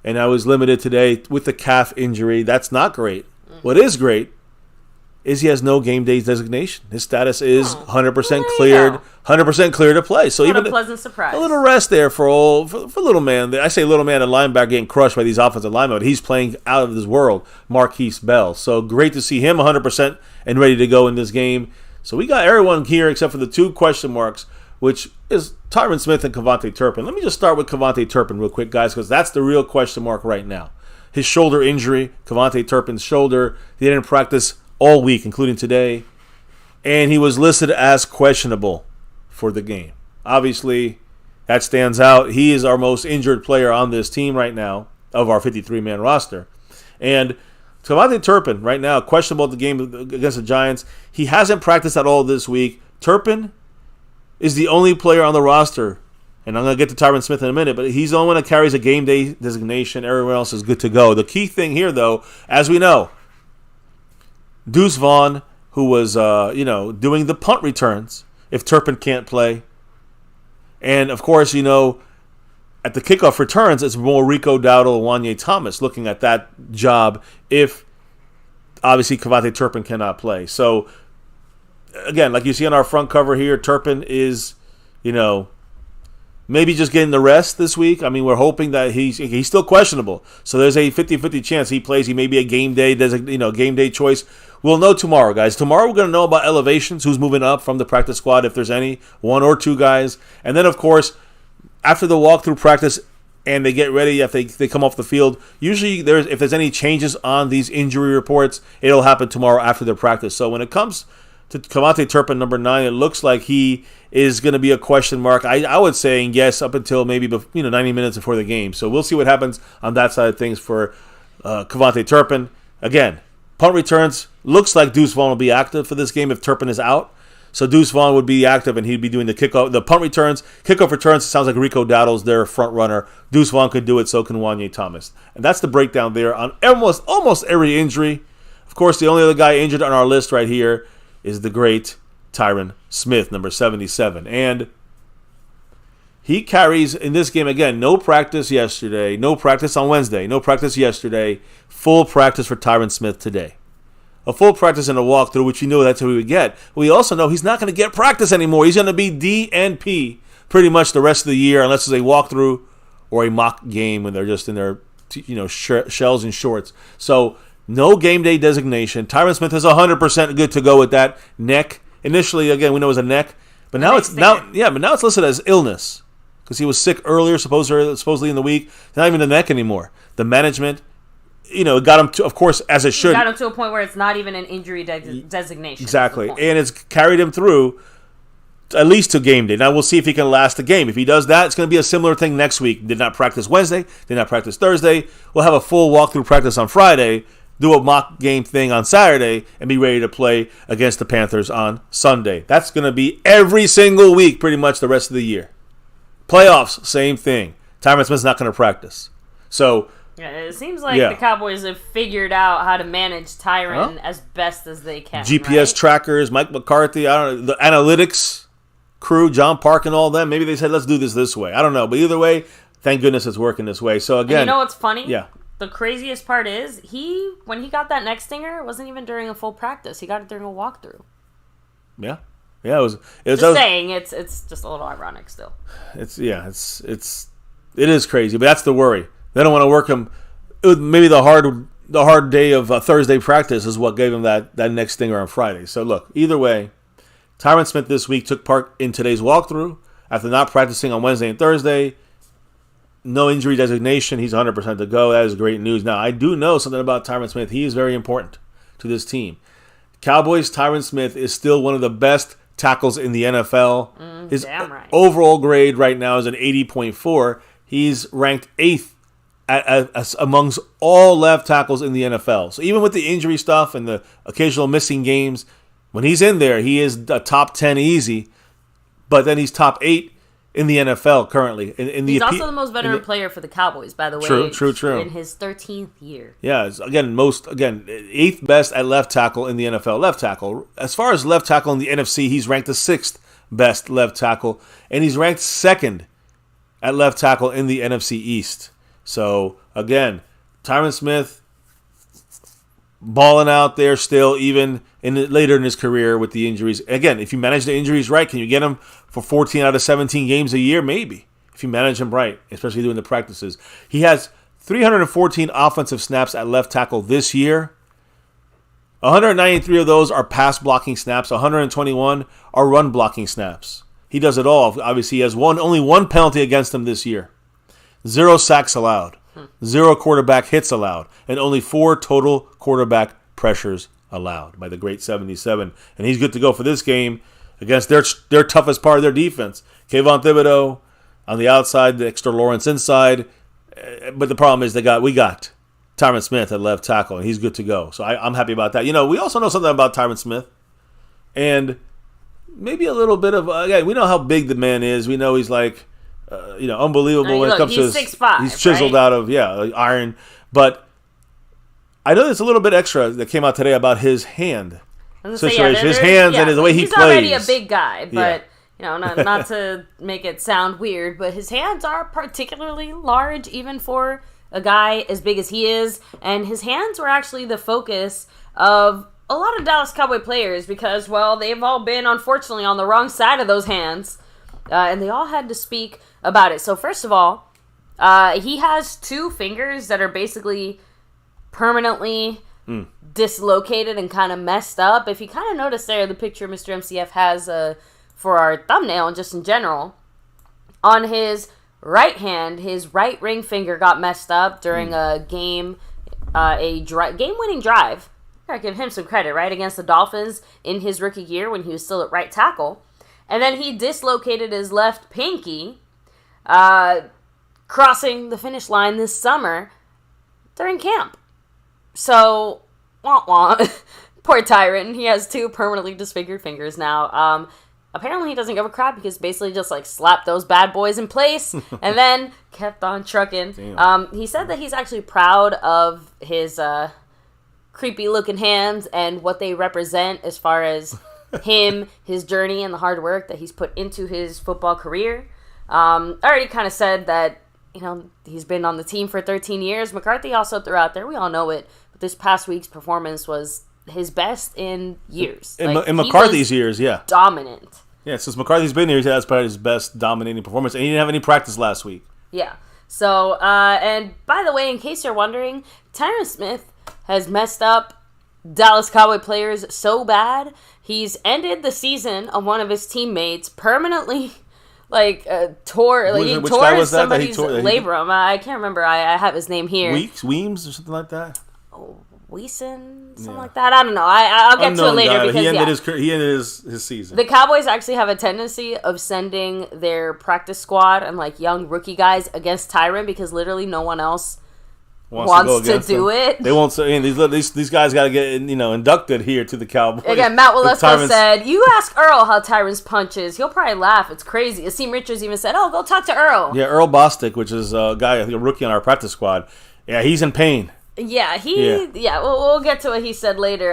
and I was limited today with the calf injury. That's not great. What is great is he has no game day designation. His status is 100% cleared, 100% clear to play. So what even a pleasant surprise. A little rest there for little man. I say little man and linebacker getting crushed by these offensive linemen, but he's playing out of this world, Marquise Bell. So great to see him 100% and ready to go in this game. So we got everyone here except for the two question marks, which is Tyron Smith and KaVontae Turpin. Let me just start with KaVontae Turpin real quick, guys, because that's the real question mark right now. His shoulder injury, KaVontae Turpin's shoulder, he didn't practice all week, including today, and he was listed as questionable for the game. Obviously, that stands out. He is our most injured player on this team right now of our 53-man roster. And KaVontae Turpin, right now, questionable at the game against the Giants. He hasn't practiced at all this week. Turpin is the only player on the roster, and I'm going to get to Tyron Smith in a minute, but he's the only one that carries a game day designation. Everyone else is good to go. The key thing here, though, as we know, Deuce Vaughn, who was doing the punt returns if Turpin can't play. And, of course, at the kickoff returns, it's more Rico Dowdle, Wanye Thomas looking at that job if, obviously, KaVontae Turpin cannot play. So, again, like you see on our front cover here, Turpin is, maybe just getting the rest this week. I mean, we're hoping that he's still questionable. So there's a 50-50 chance he plays. He may be a game day choice. We'll know tomorrow, guys. Tomorrow we're going to know about elevations, who's moving up from the practice squad, if there's any, one or two guys. And then, of course, after the walkthrough practice and they get ready, if they come off the field, usually if there's any changes on these injury reports, it'll happen tomorrow after their practice. So when it comes to KaVontae Turpin, number 9, it looks like he is going to be a question mark. I would say yes up until maybe 90 minutes before the game. So we'll see what happens on that side of things for KaVontae Turpin. Again, punt returns, looks like Deuce Vaughn will be active for this game if Turpin is out. So Deuce Vaughn would be active, and he'd be doing the punt returns. Kickoff returns, it sounds like Rico Dowdle's their front runner. Deuce Vaughn could do it, so can Wanye Thomas. And that's the breakdown there on almost every injury. Of course, the only other guy injured on our list right here is the great Tyron Smith, number 77. And he carries, in this game, again, no practice yesterday, no practice on Wednesday, no practice yesterday, full practice for Tyron Smith today. A full practice and a walkthrough, which you know that's what we would get. We also know he's not going to get practice anymore. He's going to be DNP pretty much the rest of the year, unless it's a walkthrough or a mock game when they're just in their shells and shorts. So no game day designation. Tyron Smith is 100% good to go with that neck. Initially, again, we know it was a neck, but now it's listed as illness because he was sick earlier, supposedly in the week. It's not even the neck anymore. The management, got him to, of course, as it should. Got him to a point where it's not even an injury designation. Exactly, and it's carried him through at least to game day. Now we'll see if he can last the game. If he does that, it's going to be a similar thing next week. Did not practice Wednesday. Did not practice Thursday. We'll have a full walkthrough practice on Friday. Do a mock game thing on Saturday and be ready to play against the Panthers on Sunday. That's going to be every single week pretty much the rest of the year. Playoffs, same thing. Tyron Smith's not going to practice. So yeah, it seems like the Cowboys have figured out how to manage Tyron as best as they can. GPS trackers, Mike McCarthy, the analytics crew, John Park and all them. Maybe they said, let's do this way. I don't know. But either way, thank goodness it's working this way. So again. And you know what's funny? Yeah. The craziest part is when he got that neck stinger, it wasn't even during a full practice. He got it during a walkthrough. Yeah. Yeah, it was saying it's just a little ironic still. It is crazy, but that's the worry. They don't want to work him. Maybe the hard day of Thursday practice is what gave him that neck stinger on Friday. So look, either way, Tyron Smith this week took part in today's walkthrough after not practicing on Wednesday and Thursday. No injury designation. He's 100% to go. That is great news. Now, I do know something about Tyron Smith. He is very important to this team. Cowboys, Tyron Smith is still one of the best tackles in the NFL. His overall grade right now is an 80.4. He's ranked 8th amongst all left tackles in the NFL. So even with the injury stuff and the occasional missing games, when he's in there, he is a top 10 easy. but then he's top 8 in the NFL currently. He's also the most veteran player for the Cowboys, by the way. True. In his 13th year. Yeah, again, 8th best at left tackle in the NFL. Left tackle. As far as left tackle in the NFC, he's ranked the 6th best left tackle, and he's ranked 2nd at left tackle in the NFC East. So, again, Tyron Smith balling out there still, even later in his career with the injuries. Again, if you manage the injuries right, can you get him for 14 out of 17 games a year? Maybe, if you manage him right, especially doing the practices. He has 314 offensive snaps at left tackle this year. 193 of those are pass blocking snaps. 121 are run blocking snaps. He does it all. Obviously, he has only one penalty against him this year. 0 sacks allowed. 0 quarterback hits allowed. And only 4 total quarterback pressures allowed by the great 77. And he's good to go for this game against their toughest part of their defense. Kayvon Thibodeau on the outside, Dexter Lawrence inside. But the problem is we got Tyron Smith at left tackle, and he's good to go. So I'm happy about that. We also know something about Tyron Smith. And maybe a little bit of, again, we know how big the man is. We know he's like, unbelievable when it comes to his, 6'5", he's chiseled out of iron. But I know there's a little bit extra that came out today about his hand situation, his hands and the way he plays. He's already a big guy, but not to make it sound weird, but his hands are particularly large, even for a guy as big as he is. And his hands were actually the focus of a lot of Dallas Cowboy players because, they've all been unfortunately on the wrong side of those hands, and they all had to speak about it. So first of all, he has 2 fingers that are basically permanently dislocated and kind of messed up. If you kind of notice there, the picture Mr. MCF has for our thumbnail and just in general, on his right hand, his right ring finger got messed up during a game, game-winning drive. I gotta give him some credit, right, against the Dolphins in his rookie year when he was still at right tackle. And then he dislocated his left pinky, crossing the finish line this summer during camp. So, poor Tyron. He has 2 permanently disfigured fingers now. Apparently he doesn't give a crap because basically just slapped those bad boys in place and then kept on trucking. He said that he's actually proud of his creepy looking hands and what they represent as far as him, his journey, and the hard work that he's put into his football career. I already kind of said that, he's been on the team for 13 years. McCarthy also threw out there, we all know it, but this past week's performance was his best in years. In McCarthy's years, yeah. Dominant. Yeah, since McCarthy's been here, that's probably his best dominating performance, and he didn't have any practice last week. Yeah. So, and by the way, in case you're wondering, Tyron Smith has messed up Dallas Cowboy players so bad, he's ended the season of one of his teammates permanently, tore somebody's labrum. I can't remember. I have his name here. Weems or something like that? Weeson, something like that. I don't know. I'll get to it later because he ended his season. The Cowboys actually have a tendency of sending their practice squad and young rookie guys against Tyron because literally no one else wants to do it. They won't say these guys got to get inducted here to the Cowboys. Again, Matt Walesko said, "You ask Earl how Tyron's punches. He'll probably laugh. It's crazy." Asim Richards even said, "Oh, go talk to Earl." Yeah, Earl Bostic, which is a guy, I think a rookie on our practice squad. Yeah, he's in pain. Yeah, we'll get to what he said later.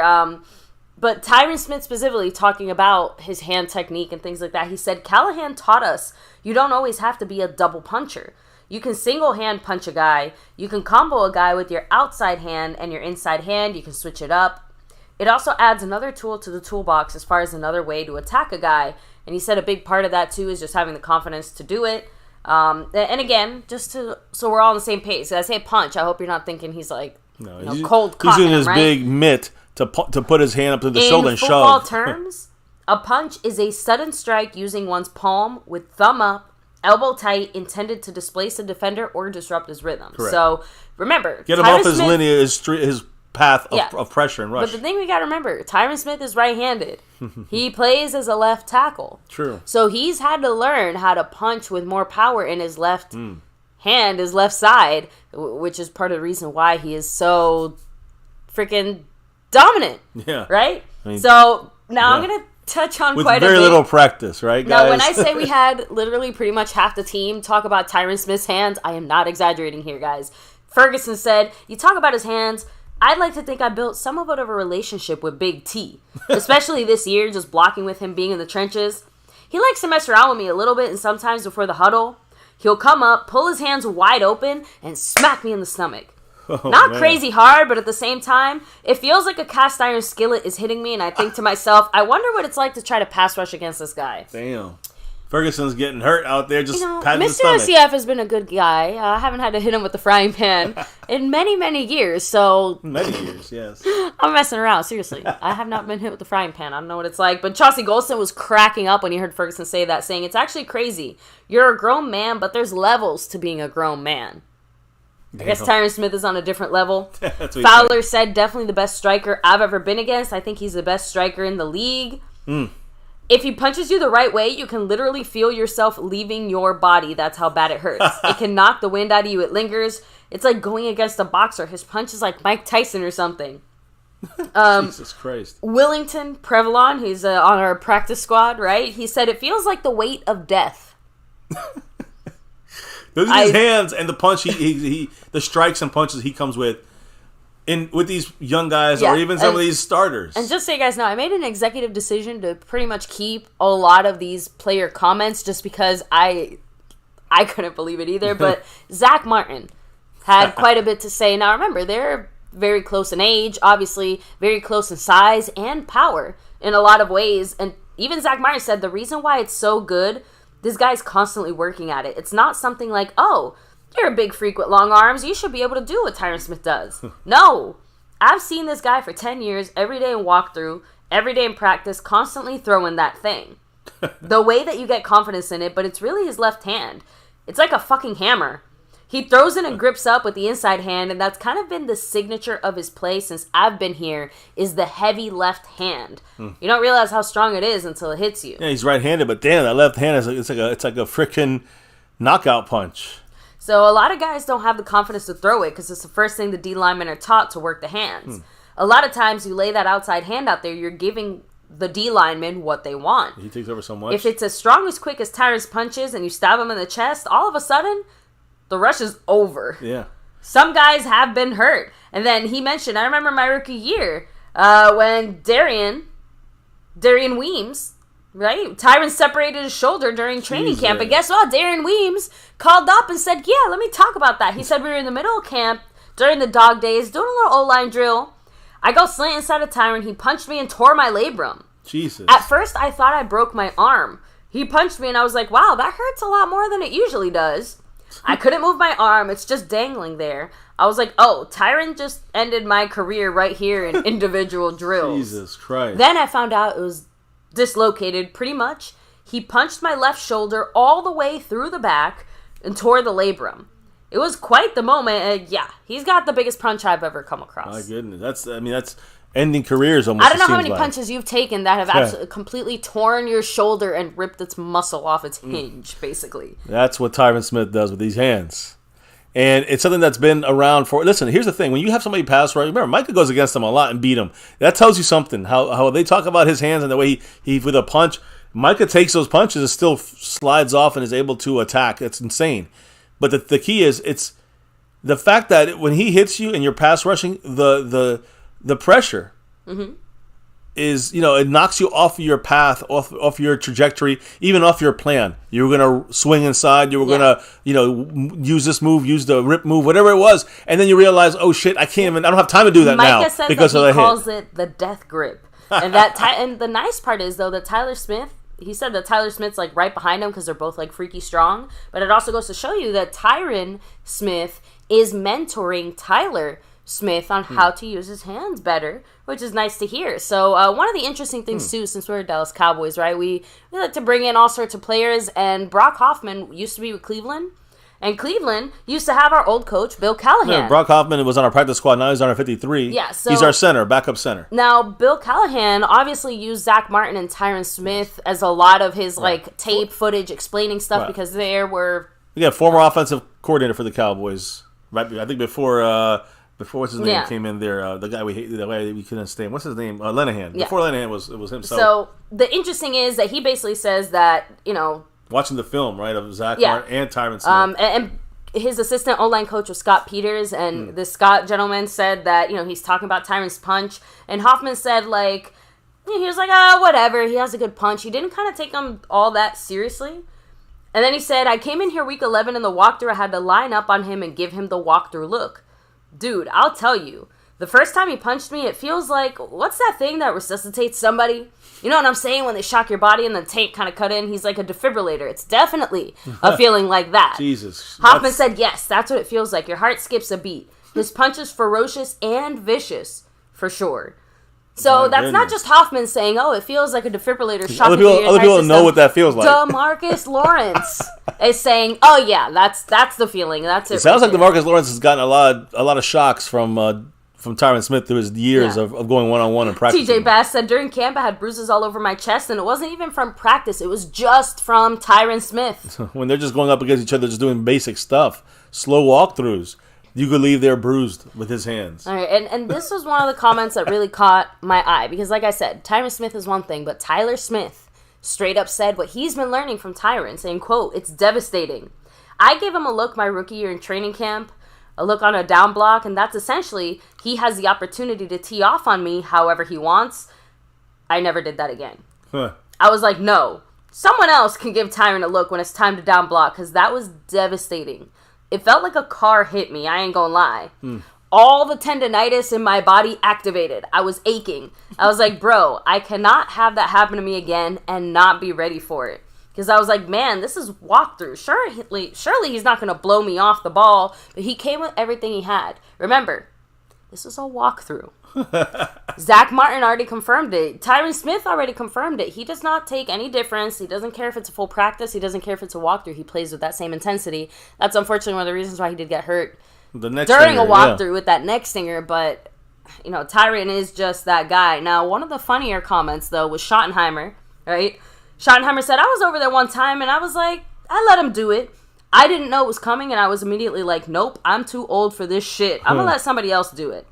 But Tyron Smith specifically talking about his hand technique and things like that, he said, Callahan taught us you don't always have to be a double puncher. You can single hand punch a guy. You can combo a guy with your outside hand and your inside hand. You can switch it up. It also adds another tool to the toolbox as far as another way to attack a guy. And he said a big part of that, too, is just having the confidence to do it. And again, so we're all on the same page. So I say punch, I hope you're not thinking he's cold cocking. He's using his big mitt to put his hand up to the shoulder and shove. In football terms, a punch is a sudden strike using one's palm with thumb up, elbow tight, intended to displace a defender or disrupt his rhythm. Correct. So remember, get him off his linear, his path of pressure and rush. But the thing we got to remember, Tyron Smith is right-handed. He plays as a left tackle. True. So he's had to learn how to punch with more power in his left hand, his left side, which is part of the reason why he is so freaking dominant. Yeah. Right? So now I'm going to touch on with quite a bit. very little practice, right, guys? Now, when I say we had literally pretty much half the team talk about Tyron Smith's hands, I am not exaggerating here, guys. Ferguson said, you talk about his hands, I'd like to think I built somewhat of a relationship with Big T, especially this year, just blocking with him being in the trenches. He likes to mess around with me a little bit, and sometimes before the huddle, he'll come up, pull his hands wide open, and smack me in the stomach. Not crazy hard, but at the same time, it feels like a cast iron skillet is hitting me, and I think to myself, I wonder what it's like to try to pass rush against this guy. Damn. Ferguson's getting hurt out there, just patting the Mr. stomach. SCF has been a good guy. I haven't had to hit him with the frying pan in many, many years, so... Many years, yes. I'm messing around, seriously. I have not been hit with the frying pan. I don't know what it's like. But Chauncey Golston was cracking up when he heard Ferguson say that, saying, it's actually crazy. You're a grown man, but there's levels to being a grown man. I guess Tyron Smith is on a different level. Fowler said, definitely the best striker I've ever been against. I think he's the best striker in the league. If he punches you the right way, you can literally feel yourself leaving your body. That's how bad it hurts. It can knock the wind out of you. It lingers. It's like going against a boxer. His punch is like Mike Tyson or something. Jesus Christ. Willington Prevalon, he's on our practice squad, right? He said, it feels like the weight of death. Those are his hands and the punch, the strikes and punches he comes with these young guys or even some of these starters. And just so you guys know, I made an executive decision to pretty much keep a lot of these player comments just because I couldn't believe it either. But Zach Martin had quite a bit to say. Now remember, they're very close in age, obviously very close in size and power in a lot of ways. And even Zach Martin said the reason why it's so good, this guy's constantly working at it. It's not something like, oh, you're a big freak with long arms, you should be able to do what Tyron Smith does. No. I've seen this guy for 10 years, every day in walkthrough, every day in practice, constantly throwing that thing. The way that you get confidence in it, but it's really his left hand. It's like a fucking hammer. He throws it and grips up with the inside hand, and that's kind of been the signature of his play since I've been here, is the heavy left hand. You don't realize how strong it is until it hits you. Yeah, he's right-handed, but damn, that left hand it's like a freaking knockout punch. So a lot of guys don't have the confidence to throw it because it's the first thing the D linemen are taught to work the hands. A lot of times you lay that outside hand out there, you're giving the D linemen what they want. He takes over so much. If it's as strong as quick as Tyron's punches and you stab him in the chest, all of a sudden, the rush is over. Yeah. Some guys have been hurt. And then he mentioned, I remember my rookie year, when Darian Weems, right? Tyron separated his shoulder during training camp. And guess what? Darian Weems called up and said, yeah, let me talk about that. He said we were in the middle of camp during the dog days, doing a little O-line drill. I go slant inside of Tyron. He punched me and tore my labrum. Jesus. At first, I thought I broke my arm. He punched me and I was like, wow, that hurts a lot more than it usually does. I couldn't move my arm. It's just dangling there. I was like, oh, Tyron just ended my career right here in individual drills. Jesus Christ. Then I found out it was dislocated pretty much. He punched my left shoulder all the way through the back and tore the labrum. It was quite the moment. And yeah, he's got the biggest punch I've ever come across. My goodness. That's ending careers almost. I don't know how many punches you've taken that have absolutely completely torn your shoulder and ripped its muscle off its hinge, basically. That's what Tyron Smith does with these hands. And it's something that's been around for... Listen, here's the thing. When you have somebody pass right, remember, Micah goes against him a lot and beat him. That tells you something. How they talk about his hands and the way he with a punch, Micah takes those punches and still slides off and is able to attack. It's insane. But the key is, it's the fact that when he hits you and you're pass rushing, the pressure is, it knocks you off your path, off your trajectory, even off your plan. You were going to swing inside. You were going to, use this move, use the rip move, whatever it was. And then you realize, oh shit, I don't have time to do that now. Micah said because that he calls it the death grip. And and the nice part is, though, that Tyler Smith, he said that Tyler Smith's like right behind him because they're both like freaky strong. But it also goes to show you that Tyron Smith is mentoring Tyler Smith on how to use his hands better, which is nice to hear. So one of the interesting things too, since we're Dallas Cowboys, right, we like to bring in all sorts of players, and Brock Hoffman used to be with Cleveland, and Cleveland used to have our old coach Bill Callahan. Yeah, Brock Hoffman was on our practice squad. Now he's on our 53. Yeah, so he's our center, backup center. Now Bill Callahan obviously used Zach Martin and Tyron Smith as a lot of his like tape footage explaining stuff because there were former offensive coordinator for the Cowboys. Right, I think before before what's his name came in there, the guy we hate, the guy we couldn't stand. What's his name? Lenahan. Yeah. Before Lenahan it was himself. So the interesting is that he basically says that watching the film of Zach Martin and Tyron Smith, and his assistant O-line coach was Scott Peters, and the Scott gentleman said that he's talking about Tyron's punch, and Hoffman said he was like, whatever, he has a good punch. He didn't kind of take him all that seriously. And then he said, I came in here week 11 in the walkthrough. I had to line up on him and give him the walkthrough look. Dude, I'll tell you, the first time he punched me, it feels like, what's that thing that resuscitates somebody? You know what I'm saying? When they shock your body and the tape kind of cut in, he's like a defibrillator. It's definitely a feeling like that. Jesus. Hoffman said, yes, that's what it feels like. Your heart skips a beat. His punch is ferocious and vicious, for sure. So that's not just Hoffman saying, it feels like a defibrillator shocking other people know what that feels like. DeMarcus Lawrence is saying, oh yeah, that's the feeling. That's it. It sounds like DeMarcus Lawrence has gotten a lot of shocks from Tyron Smith through his years of going one-on-one and practice. TJ Bass said, during camp I had bruises all over my chest, and it wasn't even from practice. It was just from Tyron Smith. When they're just going up against each other, just doing basic stuff, slow walkthroughs, you could leave there bruised with his hands. All right, and this was one of the comments that really caught my eye, because like I said, Tyron Smith is one thing, but Tyler Smith straight up said what he's been learning from Tyron, saying, quote, it's devastating. I gave him a look my rookie year in training camp, a look on a down block, and that's essentially he has the opportunity to tee off on me however he wants. I never did that again. Huh. I was like, no, someone else can give Tyron a look when it's time to down block, because that was devastating. It felt like a car hit me, I ain't gonna lie. All the tendonitis in my body activated. I was aching. I was like, bro, I cannot have that happen to me again and not be ready for it. Because I was like, man, this is walkthrough. Surely he's not going to blow me off the ball. But he came with everything he had. Remember, this is a walkthrough. Zach Martin already confirmed it. Tyron Smith already confirmed it. He does not take any difference. He doesn't care if it's a full practice. He doesn't care if it's a walkthrough. He plays with that same intensity. That's unfortunately one of the reasons why he did get hurt during a walkthrough with that neck stinger. But, Tyron is just that guy. Now, one of the funnier comments, though, was Schottenheimer, right? Schottenheimer said, I was over there one time, and I was like, I let him do it. I didn't know it was coming, and I was immediately like, nope, I'm too old for this shit. I'm going to let somebody else do it.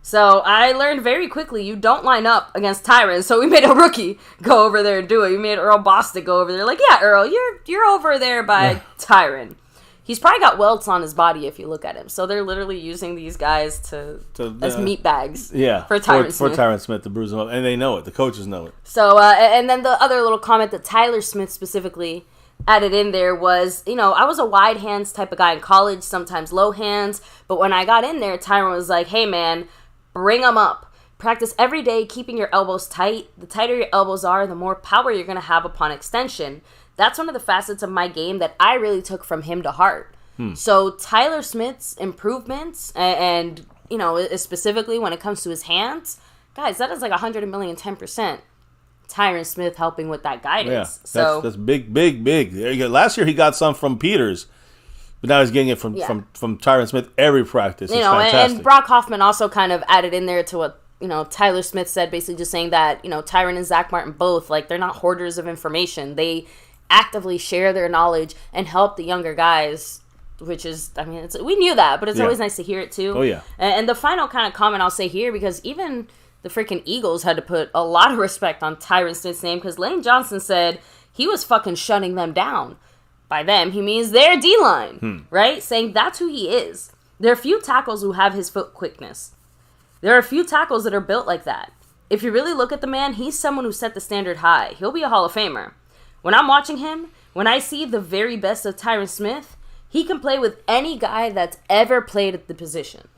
So I learned very quickly, you don't line up against Tyron. So we made a rookie go over there and do it. We made Earl Bostic go over there. Like, yeah, Earl, you're over there by Tyron. He's probably got welts on his body if you look at him. So they're literally using these guys as meat bags for Tyron Smith. For Tyron Smith to bruise him up. And they know it. The coaches know it. So, and then the other little comment that Tyler Smith specifically added in there was, I was a wide hands type of guy in college, sometimes low hands. But when I got in there, Tyron was like, hey, man, bring them up. Practice every day, keeping your elbows tight. The tighter your elbows are, the more power you're going to have upon extension. That's one of the facets of my game that I really took from him to heart. So Tyler Smith's improvements and specifically when it comes to his hands, guys, that is like 100 million, 10%. Tyron Smith helping with that guidance. Yeah, that's big. There you go. Last year he got some from Peters, but now he's getting it from Tyron Smith every practice. It's fantastic. And Brock Hoffman also kind of added in there to what Tyler Smith said, basically just saying that Tyron and Zach Martin both, like, they're not hoarders of information. They actively share their knowledge and help the younger guys, which is, we knew that, but it's always nice to hear it too. Oh, yeah. And the final kind of comment I'll say here, because even the freaking Eagles had to put a lot of respect on Tyron Smith's name, because Lane Johnson said he was fucking shutting them down. By them, he means their D-line, right? Saying that's who he is. There are few tackles who have his foot quickness. There are a few tackles that are built like that. If you really look at the man, he's someone who set the standard high. He'll be a Hall of Famer. When I'm watching him, when I see the very best of Tyron Smith, he can play with any guy that's ever played at the position.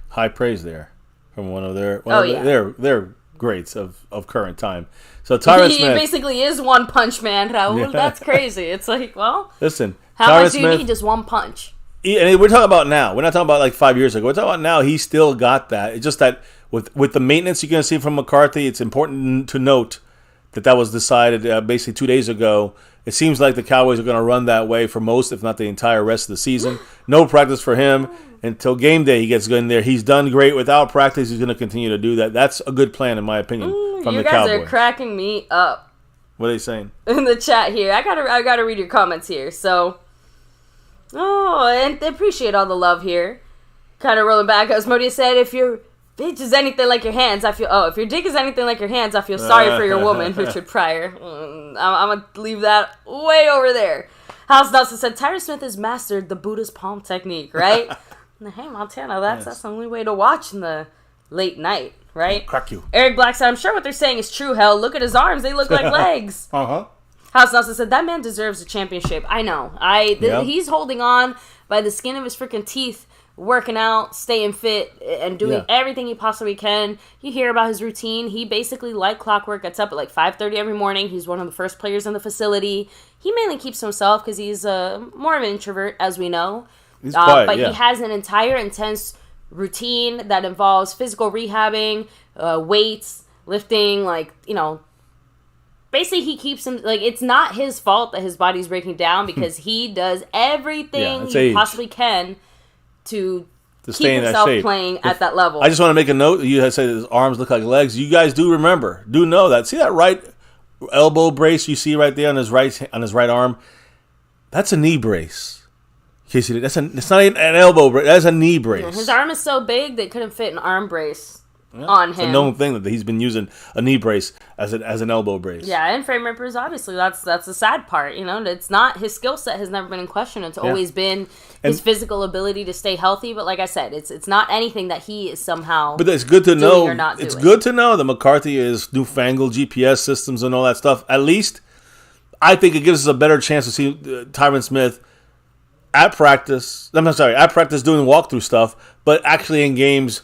High praise there from one of their greats of current time. So Tyron Smith, he basically is one punch man, Raul. That's crazy. It's like, well, listen, how Tyron much do you Smith, need? Just one punch. And we're talking about now. We're not talking about like 5 years ago. We're talking about now. He still got that. It's just that with the maintenance you're going to see from McCarthy, it's important to note that was decided basically 2 days ago. It seems like the Cowboys are going to run that way for most, if not the entire rest of the season. No practice for him until game day. He gets good in there. He's done great without practice. He's going to continue to do that. That's a good plan, in my opinion, from the Cowboys. You guys are cracking me up. What are they saying? In the chat here. I gotta read your comments here. So, and I appreciate all the love here. Kind of rolling back. Asmodeus said, if your bitch is anything like your hands, I feel... Oh, if your dick is anything like your hands, I feel sorry for your woman, Richard Pryor. I'm going to leave that way over there. House Nelson said, Tyron Smith has mastered the Buddha's palm technique, right? Hey, Montana, that's the only way to watch in the late night, right? Crack you. Eric Black said, I'm sure what they're saying is true, hell. Look at his arms. They look like legs. House Nelson said, that man deserves a championship. I know. He's holding on by the skin of his freaking teeth, working out, staying fit, and doing everything he possibly can. You hear about his routine. He basically, like clockwork, gets up at like 5:30 every morning. He's one of the first players in the facility. He mainly keeps to himself because he's more of an introvert, as we know. He's quiet, but he has an entire intense routine that involves physical rehabbing, weights, lifting, basically he keeps him, it's not his fault that his body's breaking down because he does everything he possibly can to keep himself playing at that level. I just want to make a note. You had said his arms look like legs. You guys do know that. See that right elbow brace you see right there on his right arm? That's a knee brace. In case you didn't, it's not an elbow brace. That's a knee brace. Yeah, his arm is so big they couldn't fit an arm brace on him. It's a known thing that he's been using a knee brace as an elbow brace. Yeah, and frame rippers, obviously, that's the sad part. It's not his skill set has never been in question. It's always been his physical ability to stay healthy. But like I said, it's not anything that he is somehow. But it's good to know. Or not it's doing. Good to know that McCarthy is newfangled GPS systems and all that stuff. At least, I think it gives us a better chance to see Tyron Smith at practice. At practice doing walkthrough stuff, but actually in games.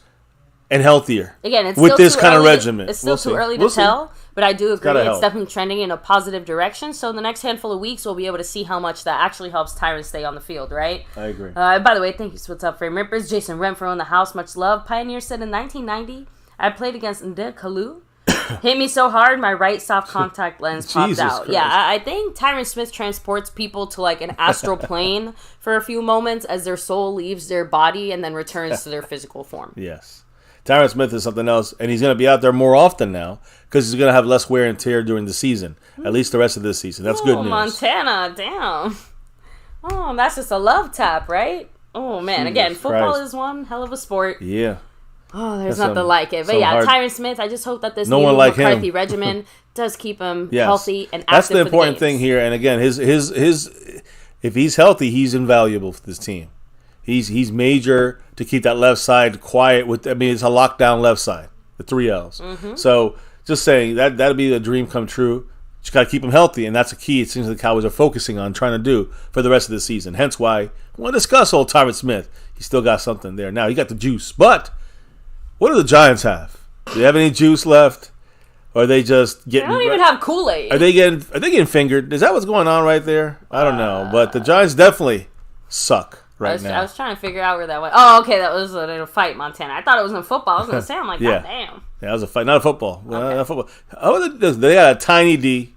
And healthier. Again, it's with still this too kind of early regimen. It's still too early to tell, but I do agree it's help. definitely trending in a positive direction. So in the next handful of weeks, we'll be able to see how much that actually helps Tyron stay on the field, right? I agree. By the way, thank you, What's Up, Frame Rippers. Jason Renfro in the house, much love. Pioneer said in 1990, I played against Nde Kalu. Hit me so hard, my right soft contact lens popped out. Christ. Yeah, I think Tyron Smith transports people to like an astral plane for a few moments as their soul leaves their body and then returns to their physical form. Yes. Tyron Smith is something else, and he's going to be out there more often now because he's going to have less wear and tear during the season, at least the rest of this season. That's good news. Montana, damn. Oh, that's just a love tap, right? Oh, man. Again, football is one hell of a sport. Yeah. Oh, there's nothing like it. But yeah, Tyron Smith, I just hope that this new McCarthy regimen does keep him healthy and active. That's the important thing here. And again, his if he's healthy, he's invaluable for this team. He's major to keep that left side quiet. It's a lockdown left side, the 3 L's. Mm-hmm. So just saying that'll be a dream come true. Just got to keep him healthy, and that's a key. It seems like the Cowboys are focusing on trying to do for the rest of the season. Hence why we want to discuss old Tyron Smith. He's still got something there. Now he got the juice, but what do the Giants have? Do they have any juice left? Or are they just getting? They don't even have Kool-Aid. Are they getting fingered? Is that what's going on right there? I don't know, but the Giants definitely suck. I was trying to figure out where that went. Oh, okay, that was a fight, Montana. I thought it was in football. I was going to say, I'm like, God damn. Yeah, that was a fight, not a football. Okay. Not football. Oh, they got a tiny D.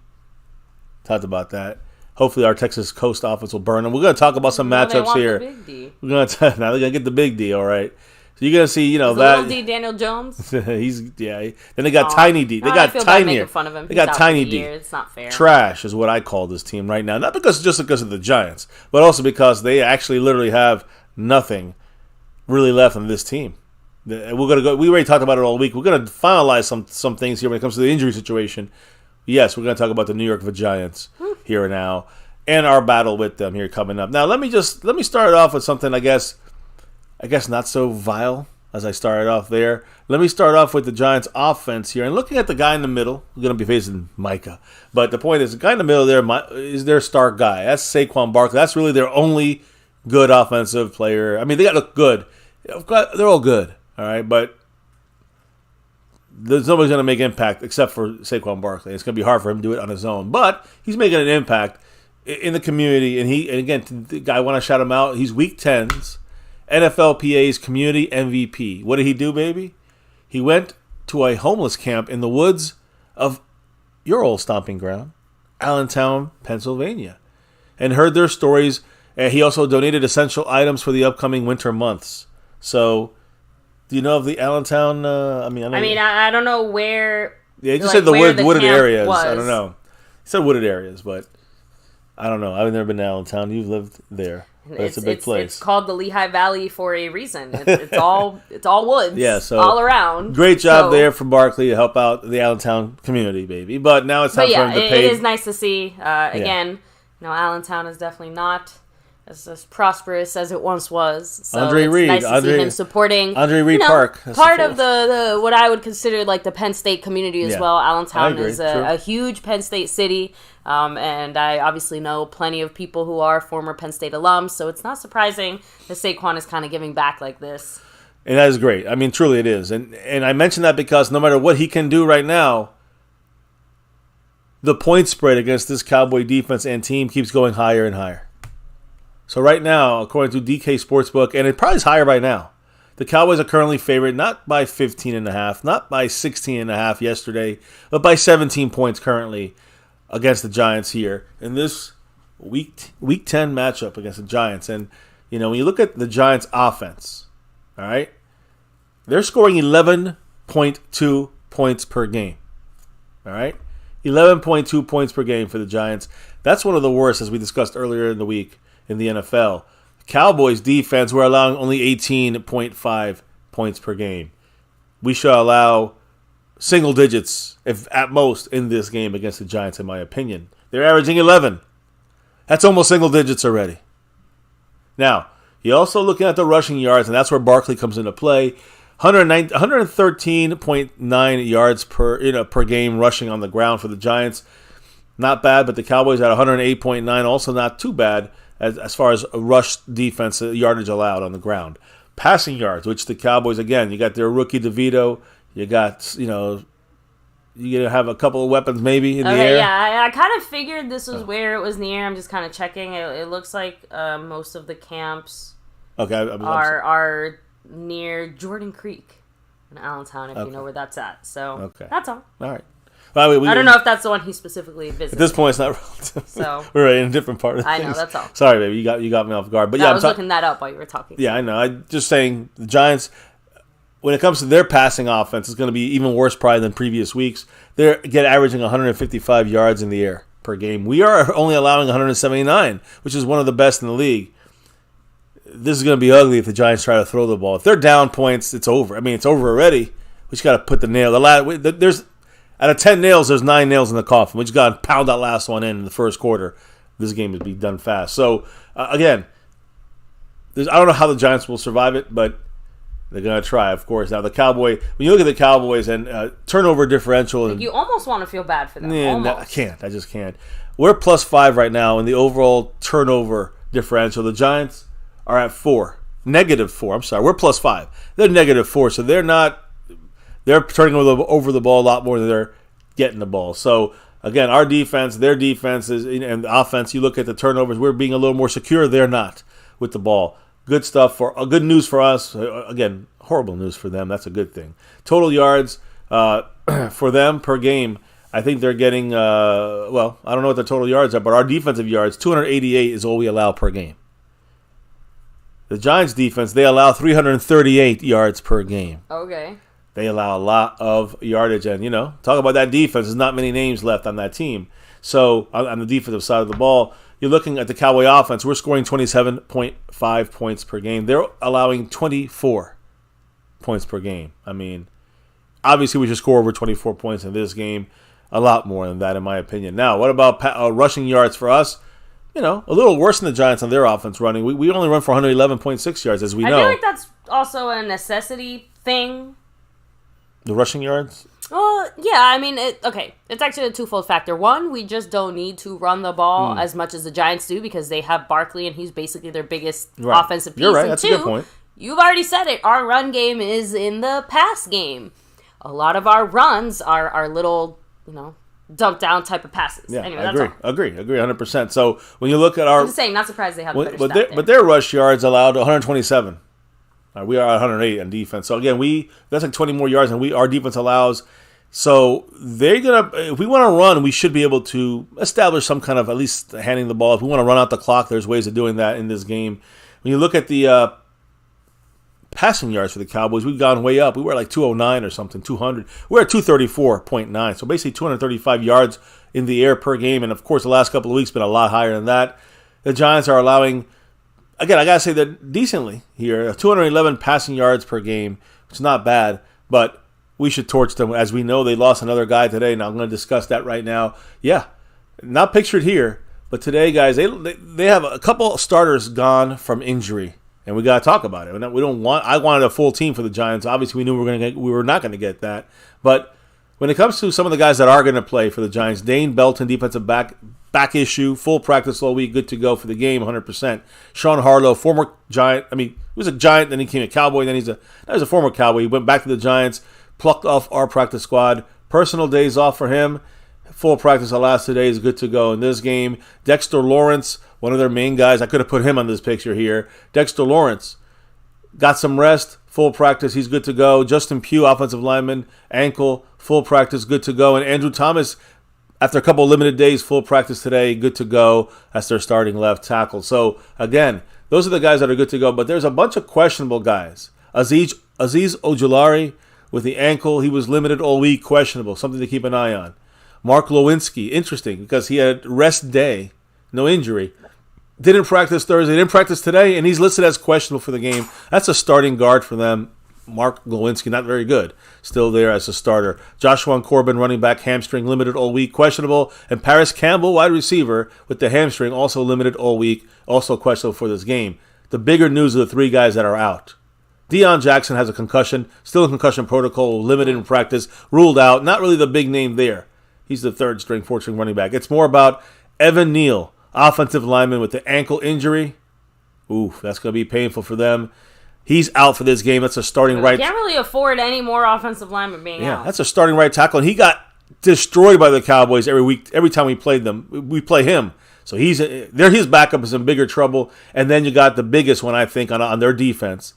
Talked about that. Hopefully our Texas Coast offense will burn them. We're going to talk about some matchups here. The big D. Now they're going to get the big D, all right. So you're gonna see, that little D Daniel Jones. Then they got Tiny D. They got Tiny. Fun of him. They got Tiny D. It's not fair. Trash is what I call this team right now. Not because of the Giants, but also because they actually literally have nothing really left on this team. We're gonna go. We already talked about it all week. We're gonna finalize some things here when it comes to the injury situation. Yes, we're gonna talk about the New York Giants here and now, and our battle with them here coming up. Now let me start off with something I guess not so vile as I started off there. Let me start off with the Giants' offense here. And looking at the guy in the middle, we're going to be facing Micah. But the point is, the guy in the middle there is their star guy. That's Saquon Barkley. That's really their only good offensive player. I mean, they got to look good. They're all good, all right? But there's nobody's going to make impact except for Saquon Barkley. It's going to be hard for him to do it on his own. But he's making an impact in the community. And again, the guy, I want to shout him out. He's Week 10's NFLPA's community MVP. What did he do, baby? He went to a homeless camp in the woods of your old stomping ground, Allentown, Pennsylvania, and heard their stories. And he also donated essential items for the upcoming winter months. So, do you know of the Allentown? I don't know where. Yeah, he just said the wooded areas. Was. I don't know. He said wooded areas, but I don't know. I've never been to Allentown. You've lived there. That's a big place. It's called the Lehigh Valley for a reason. It's all woods. Yeah, so all around. Great job there for Barkley to help out the Allentown community, baby. But now it's time for him to pay. It is nice to see. Again, Allentown is definitely not as prosperous as it once was. So Andre Reed. Nice to see him supporting Andre Reed Park. That's part of the what I would consider like the Penn State community as well. Allentown is a huge Penn State city. And I obviously know plenty of people who are former Penn State alums, so it's not surprising that Saquon is kind of giving back like this. And that is great. I mean, truly it is. And I mention that because no matter what he can do right now, the point spread against this Cowboy defense and team keeps going higher and higher. So right now, according to DK Sportsbook, and it probably is higher right now, the Cowboys are currently favored not by 15.5, not by 16.5 yesterday, but by 17 points currently against the Giants here in this week 10 matchup against the Giants. And, when you look at the Giants' offense, all right, they're scoring 11.2 points per game. All right, 11.2 points per game for the Giants. That's one of the worst, as we discussed earlier in the week, in the NFL. Cowboys defense, we're allowing only 18.5 points per game. We shall allow single digits, if at most, in this game against the Giants, in my opinion. They're averaging 11. That's almost single digits already. Now, you're also looking at the rushing yards, and that's where Barkley comes into play. 113.9 yards per game rushing on the ground for the Giants. Not bad, but the Cowboys at 108.9, also not too bad as far as a rush defense, yardage allowed on the ground. Passing yards, which the Cowboys, again, you got their rookie DeVito. You got, you're going to have a couple of weapons maybe in the air. Yeah, I kind of figured this was where it was in the air. I'm just kind of checking. It looks like most of the camps are near Jordan Creek in Allentown, if you know where that's at. So that's all. All right. Well, I don't know if that's the one he specifically visited. At this point, it's not relative. So we're in a different part of things. I know, that's all. Sorry, baby. You got me off guard. But I was looking that up while you were talking. Yeah, I know. I'm just saying the Giants, when it comes to their passing offense, it's going to be even worse probably than previous weeks. They're averaging 155 yards in the air per game. We are only allowing 179, which is one of the best in the league. This is going to be ugly if the Giants try to throw the ball. If they're down points, it's over. I mean, it's over already. We just got to put the nail. Out of 10 nails, there's 9 nails in the coffin. We just got to pound that last one in the first quarter. This game would be done fast. So, again, I don't know how the Giants will survive it, but they're going to try, of course. Now, when you look at the Cowboys and turnover differential. You almost want to feel bad for them. I can't. I just can't. We're +5 right now in the overall turnover differential. The Giants are at -4. I'm sorry. We're +5. They're -4, so they're turning over the ball a lot more than they're getting the ball. So, again, our defense, their defense, and the offense, you look at the turnovers, we're being a little more secure. They're not with the ball. Good stuff. Good news for us. Again, horrible news for them. That's a good thing. Total yards for them per game, I think they're getting, I don't know what the total yards are, but our defensive yards, 288 is all we allow per game. The Giants' defense, they allow 338 yards per game. Okay. They allow a lot of yardage, and, talk about that defense. There's not many names left on that team. So, on the defensive side of the ball, you're looking at the Cowboy offense. We're scoring 27.5 points per game. They're allowing 24 points per game. I mean, obviously we should score over 24 points in this game. A lot more than that, in my opinion. Now, what about rushing yards for us? A little worse than the Giants on their offense running. We only run for 111.6 yards, as we know. I feel like that's also a necessity thing. The rushing yards? Well, yeah, I mean, it's actually a twofold factor. One, we just don't need to run the ball as much as the Giants do because they have Barkley, and he's basically their biggest offensive piece. You're right, and that's two, a good point. You've already said it. Our run game is in the pass game. A lot of our runs are little, dump down type of passes. Yeah, anyway, I that's agree 100%. So when you look at our... I'm just saying, not surprised they have better stat there. But their rush yards allowed 127. We are at 108 on defense. So again, that's like 20 more yards than our defense allows. So they're gonna. If we want to run, we should be able to establish some kind of at least handing the ball. If we want to run out the clock, there's ways of doing that in this game. When you look at the passing yards for the Cowboys, we've gone way up. We were like 209 or something, 200. We're at 234.9. So basically 235 yards in the air per game. And of course, the last couple of weeks been a lot higher than that. The Giants are allowing again, I got to say that decently here. 211 passing yards per game. It's not bad, but we should torch them. As we know, they lost another guy today. Now, I'm going to discuss that right now. Yeah, not pictured here, but today, guys, they have a couple starters gone from injury, and we got to talk about it. I wanted a full team for the Giants. Obviously, we knew we were not going to get that. But when it comes to some of the guys that are going to play for the Giants, Dane Belton, defensive back issue, full practice all week, good to go for the game, 100%. Sean Harlow, former Giant. I mean, he was a Giant, then he became a Cowboy, then he's a former Cowboy. He went back to the Giants, plucked off our practice squad. Personal days off for him. Full practice the last 2 days, good to go in this game. Dexter Lawrence, one of their main guys. I could have put him on this picture here. Dexter Lawrence got some rest, full practice, he's good to go. Justin Pugh, offensive lineman, ankle, full practice, good to go. And Andrew Thomas, after a couple of limited days, full practice today, good to go. That's their starting left tackle. So, again, those are the guys that are good to go. But there's a bunch of questionable guys. Aziz Ojulari with the ankle, he was limited all week, questionable, something to keep an eye on. Mark Lewinsky, interesting, because he had rest day, no injury. Didn't practice Thursday, didn't practice today, and he's listed as questionable for the game. That's a starting guard for them. Mark Lewinsky, not very good. Still there as a starter. Joshua Corbin, running back, hamstring, limited all week, questionable. And Paris Campbell, wide receiver, with the hamstring, also limited all week, also questionable for this game. The bigger news are the three guys that are out. Deion Jackson has a concussion, still in concussion protocol, limited in practice, ruled out. Not really the big name there. He's the third string, fourth string running back. It's more about Evan Neal, offensive lineman with the ankle injury. Oof, that's going to be painful for them. He's out for this game. That's a starting right. Can't really afford any more offensive linemen being out. Yeah, that's a starting right tackle, and he got destroyed by the Cowboys every week. Every time we played them, we play him. So his backup is in bigger trouble. And then you got the biggest one, I think, on their defense.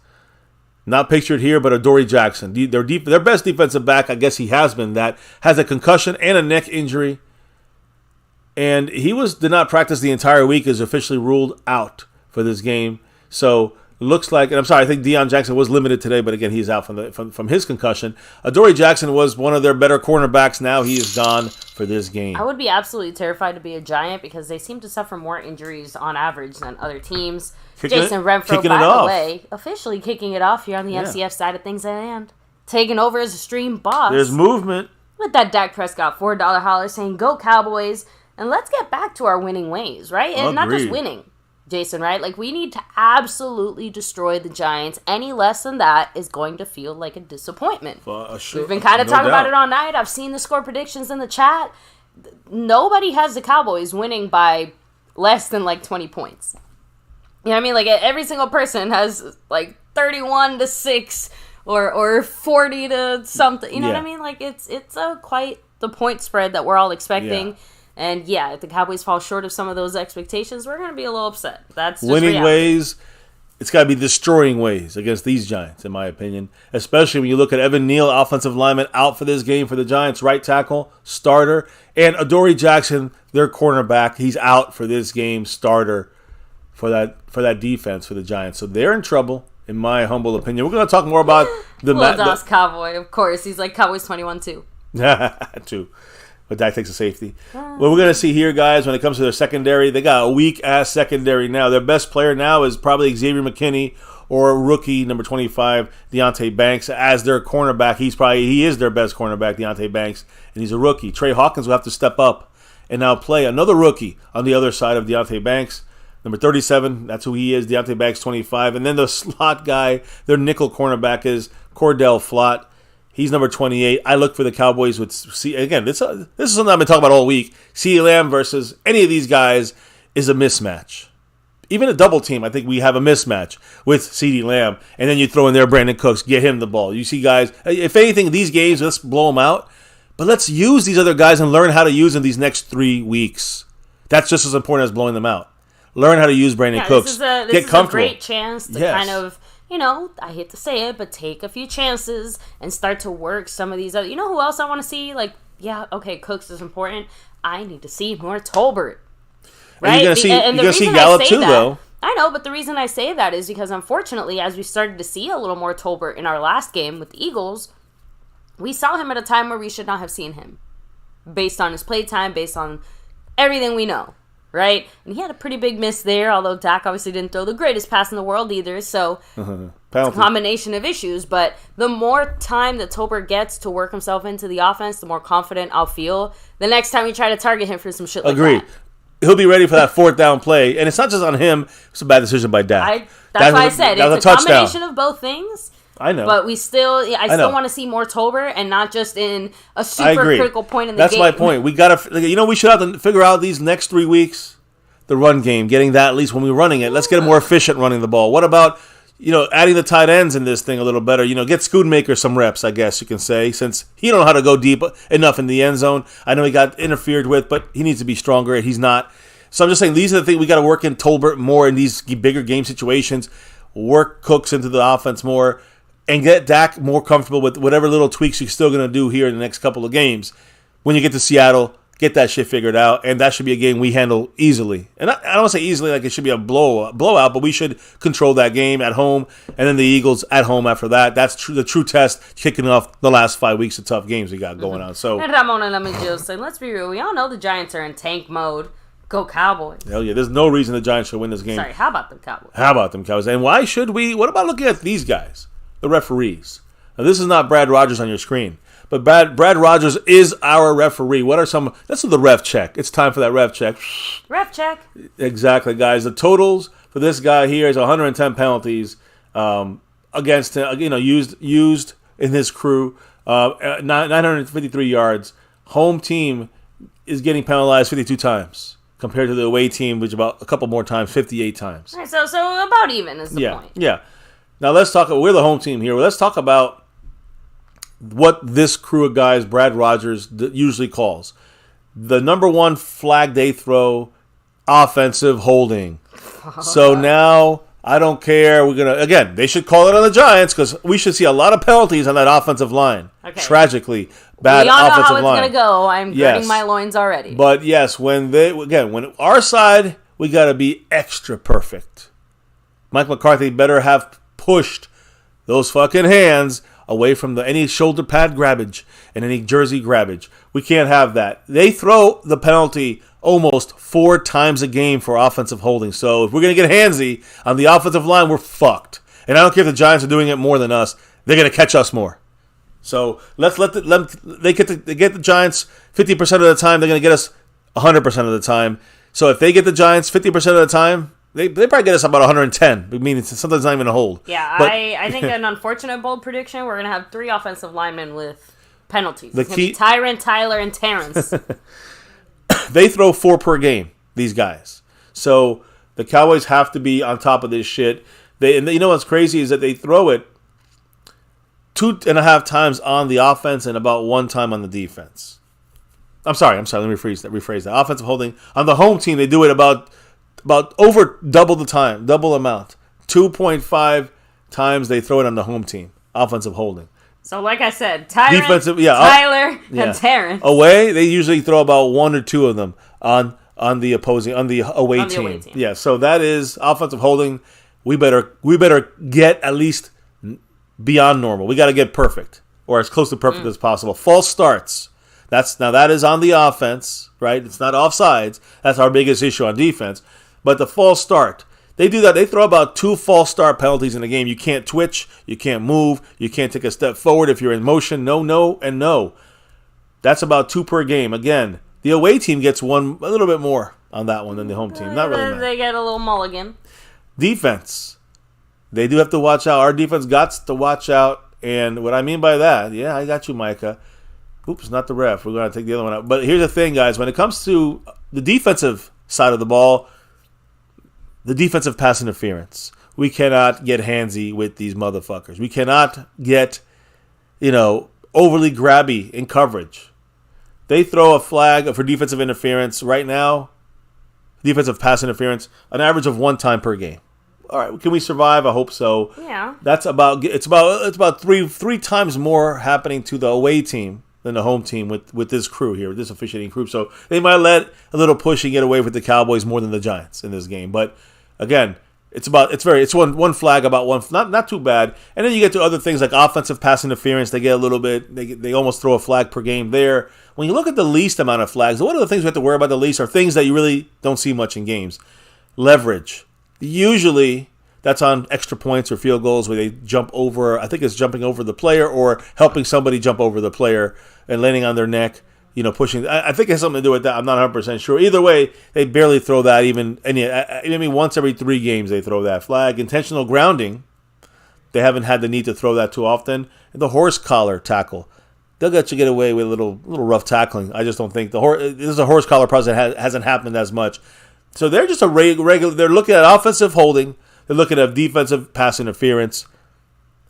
Not pictured here, but Adoree Jackson. Their best defensive back, I guess he has been that, has a concussion and a neck injury. And he did not practice the entire week, is officially ruled out for this game. So looks like, and I'm sorry, I think Deion Jackson was limited today, but again, he's out from his concussion. Adoree Jackson was one of their better cornerbacks. Now he is gone for this game. I would be absolutely terrified to be a Giant because they seem to suffer more injuries on average than other teams. Jason Renfro, by the way, officially kicking it off here on the MCF side of things and taking over as a stream boss. There's movement. With that Dak Prescott $4 holler saying, "Go Cowboys," and let's get back to our winning ways, right? And not just winning. Jason, right? Like, we need to absolutely destroy the Giants. Any less than that is going to feel like a disappointment. Sure. We've been kind of talking about it all night. I've seen the score predictions in the chat. Nobody has the Cowboys winning by less than, 20 points. You know what I mean? Like, every single person has, 31-6 or 40 to something. You know what I mean? Like, it's quite the point spread that we're all expecting. Yeah. And if the Cowboys fall short of some of those expectations, we're going to be a little upset. That's just winning reality. Ways. It's got to be destroying ways against these Giants, in my opinion. Especially when you look at Evan Neal, offensive lineman, out for this game for the Giants, right tackle, starter. And Adoree Jackson, their cornerback, he's out for this game, starter for that defense for the Giants. So they're in trouble, in my humble opinion. We're going to talk more about the Dallas Cowboy, of course. He's like Cowboys 21 too. Too. But Dak takes a safety. What we're going to see here, guys, when it comes to their secondary, they got a weak-ass secondary now. Their best player now is probably Xavier McKinney or rookie number 25, Deonte Banks, as their cornerback. He is their best cornerback, Deonte Banks, and he's a rookie. Trey Hawkins will have to step up and now play another rookie on the other side of Deonte Banks. Number 37, that's who he is, Deonte Banks, 25. And then the slot guy, their nickel cornerback is Cordell Flott. He's number 28. I look for the Cowboys with again, this is something I've been talking about all week. CeeDee Lamb versus any of these guys is a mismatch. Even a double team, I think we have a mismatch with CeeDee Lamb. And then you throw in there Brandon Cooks, get him the ball. You see guys, if anything, these games, let's blow them out. But let's use these other guys and learn how to use them these next 3 weeks. That's just as important as blowing them out. Learn how to use Brandon Cooks. This is a great chance to kind of, I hate to say it, but take a few chances and start to work some of these other. You know who else I want to see? Cooks is important. I need to see more Tolbert. Right? You're going to see Gallup too, though. I know, but the reason I say that is because, unfortunately, as we started to see a little more Tolbert in our last game with the Eagles, we saw him at a time where we should not have seen him. Based on his play time, based on everything we know. right? And he had a pretty big miss there, although Dak obviously didn't throw the greatest pass in the world either, so it's a combination of issues. But the more time that Tolbert gets to work himself into the offense, the more confident I'll feel the next time we try to target him for some shit like that. Agreed. He'll be ready for that fourth down play, and it's not just on him. It's a bad decision by Dak. That's why I said it's a combination of both things. I know. But I still want to see more Tolbert and not just in a super critical point in the game. That's my point. We got to, we should have to figure out these next 3 weeks, the run game, getting that at least when we're running it. Let's get more efficient running the ball. What about, adding the tight ends in this thing a little better? Get Schoonmaker some reps, I guess you can say, since he don't know how to go deep enough in the end zone. I know he got interfered with, but he needs to be stronger, and he's not. So I'm just saying these are the things we got to work in Tolbert more in these bigger game situations, work Cooks into the offense more, and get Dak more comfortable with whatever little tweaks you're still going to do here in the next couple of games. When you get to Seattle, get that shit figured out, and that should be a game we handle easily. And I don't want to say easily like it should be a blowout, but we should control that game at home, and then the Eagles at home after that. That's the true test, kicking off the last 5 weeks of tough games we got going on. So, and Ramon and let me just say, let's be real. We all know the Giants are in tank mode. Go Cowboys. Hell yeah. There's no reason the Giants should win this game. Sorry, how about them Cowboys? How about them Cowboys? And why should we? What about looking at these guys? The referees. Now, this is not Brad Rogers on your screen, but Brad Rogers is our referee. What are some? Let's do the ref check. It's time for that ref check. Ref check. Exactly, guys. The totals for this guy here is 110 penalties against him. Used in his crew. 953 yards. Home team is getting penalized 52 times compared to the away team, which is about a couple more times, 58 times. All right, so about even is the point. Yeah. Now let's talk. We're the home team here. Let's talk about what this crew of guys, Brad Rogers, usually calls the number one flag they throw: offensive holding. So now I don't care. They should call it on the Giants because we should see a lot of penalties on that offensive line. Okay. Tragically bad offensive line. We all know how it's going to go. I'm girding my loins already. But yes, when our side, we got to be extra perfect. Mike McCarthy better have pushed those fucking hands away from any shoulder pad grabbage and any jersey grabbage. We can't have that. They throw the penalty almost 4 times a game for offensive holding. So if we're going to get handsy on the offensive line, we're fucked. And I don't care if the Giants are doing it more than us. They're going to catch us more. So they get the Giants 50% of the time. They're going to get us 100% of the time. So if they get the Giants 50% of the time, they probably get us about 110. I mean, sometimes not even a hold. Yeah, but I think an unfortunate bold prediction, we're going to have 3 offensive linemen with penalties. It's going to be Tyron, Tyler, and Terrence. They throw 4 per game, these guys. So the Cowboys have to be on top of this shit. And you know what's crazy is that they throw it 2.5 times on the offense and about 1 time on the defense. I'm sorry. Let me rephrase that. Offensive holding. On the home team, they do it about over double the time, double amount. 2.5 times they throw it on the home team. Offensive holding. So like I said, Tyler, and Terrence. Away, they usually throw about 1 or 2 of them on the away team. Yeah, so that is offensive holding. We better get at least beyond normal. We got to get perfect, or as close to perfect as possible. False starts. That is on the offense, right? It's not offsides. That's our biggest issue on defense. But the false start, they do that. They throw about 2 false start penalties in a game. You can't twitch. You can't move. You can't take a step forward if you're in motion. No, and no. That's about 2 per game. Again, the away team gets a little bit more on that one than the home team. Not really. They get a little mulligan. Defense. They do have to watch out. Our defense got to watch out. And what I mean by that, yeah, I got you, Micah. Oops, not the ref. We're going to take the other one out. But here's the thing, guys. When it comes to the defensive side of the ball, the defensive pass interference, we cannot get handsy with these motherfuckers. We cannot get, overly grabby in coverage. They throw a flag for defensive interference right now, defensive pass interference, an average of 1 time per game. All right, can we survive? I hope so. Yeah. It's about three times more happening to the away team than the home team with this crew here, with this officiating crew. So they might let a little push and get away with the Cowboys more than the Giants in this game. But again, It's one flag about one, not too bad. And then you get to other things like offensive pass interference. They get a little bit, they almost throw a flag per game there. When you look at the least amount of flags, one of the things we have to worry about the least are things that you really don't see much in games. Leverage. Usually that's on extra points or field goals where they jump over, I think it's jumping over the player or helping somebody jump over the player and landing on their neck, pushing. I think it has something to do with that. I'm not 100% sure. Either way, they barely throw that maybe once every 3 games they throw that flag. Intentional grounding, they haven't had the need to throw that too often. And the horse collar tackle. They'll let you get away with a little rough tackling. I just don't think this is a horse collar process that hasn't happened as much. So they're just a regular. They're looking at offensive holding. They're looking at defensive pass interference,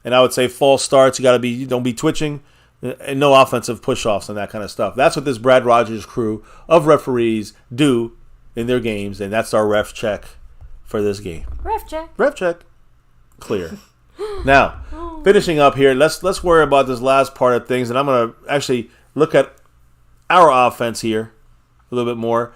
and I would say false starts. Don't be twitching, and no offensive push-offs and that kind of stuff. That's what this Brad Rogers crew of referees do in their games, and that's our ref check for this game. Ref check. Ref check. Clear. Now, finishing up here, let's worry about this last part of things, and I'm going to actually look at our offense here a little bit more.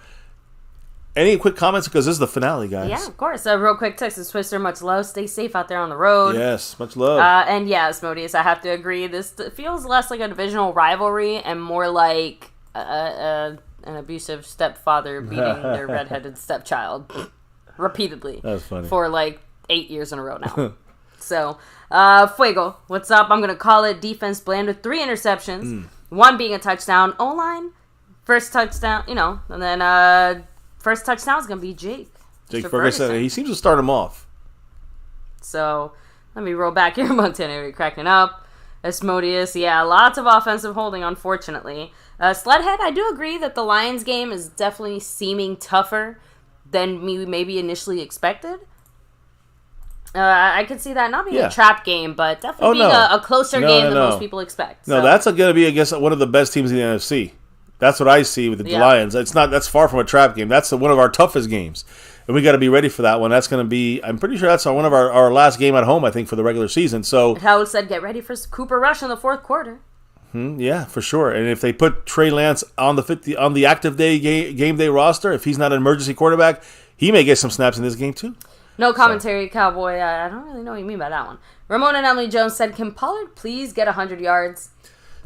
Any quick comments? Because this is the finale, guys. Yeah, of course. Real quick, Texas Twister, much love. Stay safe out there on the road. Yes, much love. And yes, Modius, I have to agree. This feels less like a divisional rivalry and more like an abusive stepfather beating their redheaded stepchild repeatedly. That's funny. For 8 years in a row now. So, Fuego, what's up? I'm going to call it defense bland with 3 interceptions. 1 being a touchdown. O-line, first touchdown, and then first touchdown is going to be Jake Ferguson. He seems to start him off. So, let me roll back here. Montana cracking up. Asmodeus, yeah, lots of offensive holding, unfortunately. Sledhead, I do agree that the Lions game is definitely seeming tougher than we maybe initially expected. I could see that not being a trap game, but definitely being a closer game than most people expect. No, that's going to be, I guess, one of the best teams in the NFC. That's what I see with the Lions. That's far from a trap game. That's one of our toughest games. And we got to be ready for that one. That's going to be, I'm pretty sure that's one of our last game at home, I think, for the regular season. So Howard said, get ready for Cooper Rush in the fourth quarter. Yeah, for sure. And if they put Trey Lance on the active day game day roster, if he's not an emergency quarterback, he may get some snaps in this game too. No commentary, Cowboy. I don't really know what you mean by that one. Ramon and Emily Jones said, can Pollard please get 100 yards?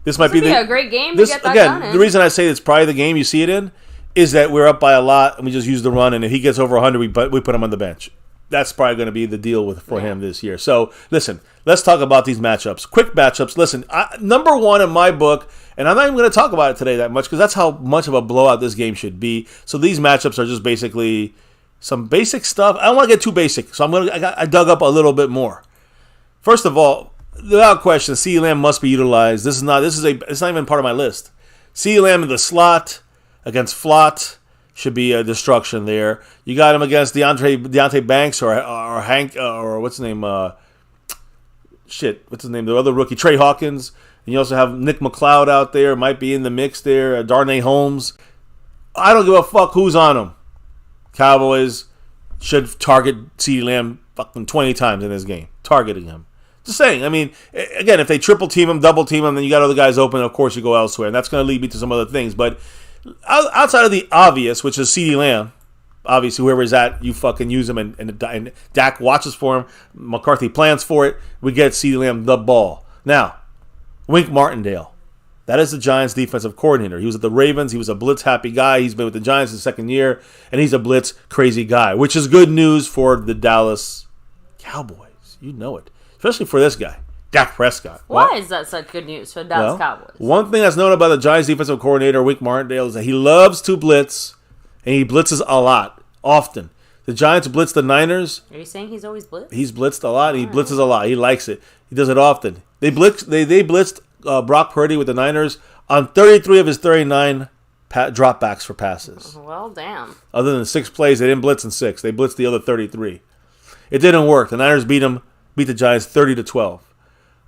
This might be a great game to get that done in. The reason I say it's probably the game you see it in is that we're up by a lot and we just use the run, and if he gets over 100, we put him on the bench. That's probably going to be the deal for him this year. So, listen, let's talk about these matchups. Quick matchups. Listen, number 1 in my book, and I'm not even going to talk about it today that much because that's how much of a blowout this game should be. So these matchups are just basically some basic stuff. I don't want to get too basic, so I dug up a little bit more. First of all, without question, CeeDee Lamb must be utilized. It's not even part of my list. CeeDee Lamb in the slot against Flott should be a destruction there. You got him against Deontay Banks or Hank or what's his name? What's his name? The other rookie, Trey Hawkins. And you also have Nick McLeod out there, might be in the mix there. Darnay Holmes. I don't give a fuck who's on him. Cowboys should target CeeDee Lamb fucking 20 times in this game. Targeting him. Just saying. I mean, again, if they triple team him, double team him, then you got other guys open, of course you go elsewhere. And that's going to lead me to some other things. But outside of the obvious, which is CeeDee Lamb, obviously whoever is at, you fucking use him, and Dak watches for him. McCarthy plans for it. We get CeeDee Lamb the ball. Now, Wink Martindale. That is the Giants' defensive coordinator. He was at the Ravens. He was a blitz-happy guy. He's been with the Giants his second year, and he's a blitz-crazy guy, which is good news for the Dallas Cowboys. You know it. Especially for this guy, Dak Prescott. Why is that such good news for the Dallas Cowboys? One thing that's known about the Giants' defensive coordinator, Wink Martindale, is that he loves to blitz, and he blitzes a lot, often. The Giants blitz the Niners. Are you saying he's always blitzed? He's blitzed a lot. He blitzes a lot. He likes it. He does it often. They blitzed Brock Purdy with the Niners on 33 of his 39 dropbacks for passes. Well, damn. Other than 6 plays, they didn't blitz in 6. They blitzed the other 33. It didn't work. The Niners beat the Giants 30-12.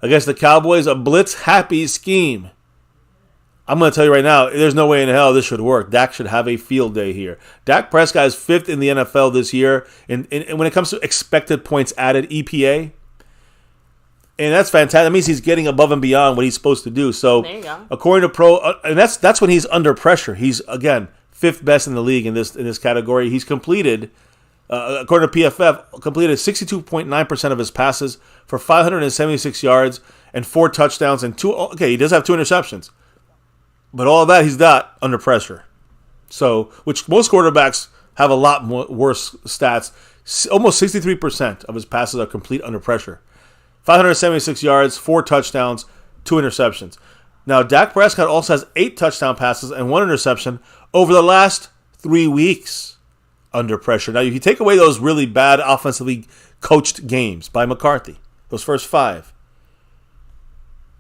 Against the Cowboys, a blitz-happy scheme. I'm going to tell you right now, there's no way in hell this should work. Dak should have a field day here. Dak Prescott is 5th in the NFL this year, and when it comes to expected points added, EPA, and that's fantastic. That means he's getting above and beyond what he's supposed to do. So, there you go. According to and that's when he's under pressure. He's, again, 5th best in the league in this category. He's completed according to PFF, completed 62.9% of his passes for 576 yards and 4 touchdowns and 2. Okay, he does have 2 interceptions, but all of that he's not under pressure. So, which most quarterbacks have a lot worse stats. Almost 63% of his passes are complete under pressure. 576 yards, 4 touchdowns, 2 interceptions. Now, Dak Prescott also has 8 touchdown passes and 1 interception over the last 3 weeks under pressure. Now, if you take away those really bad offensively coached games by McCarthy, those first 5,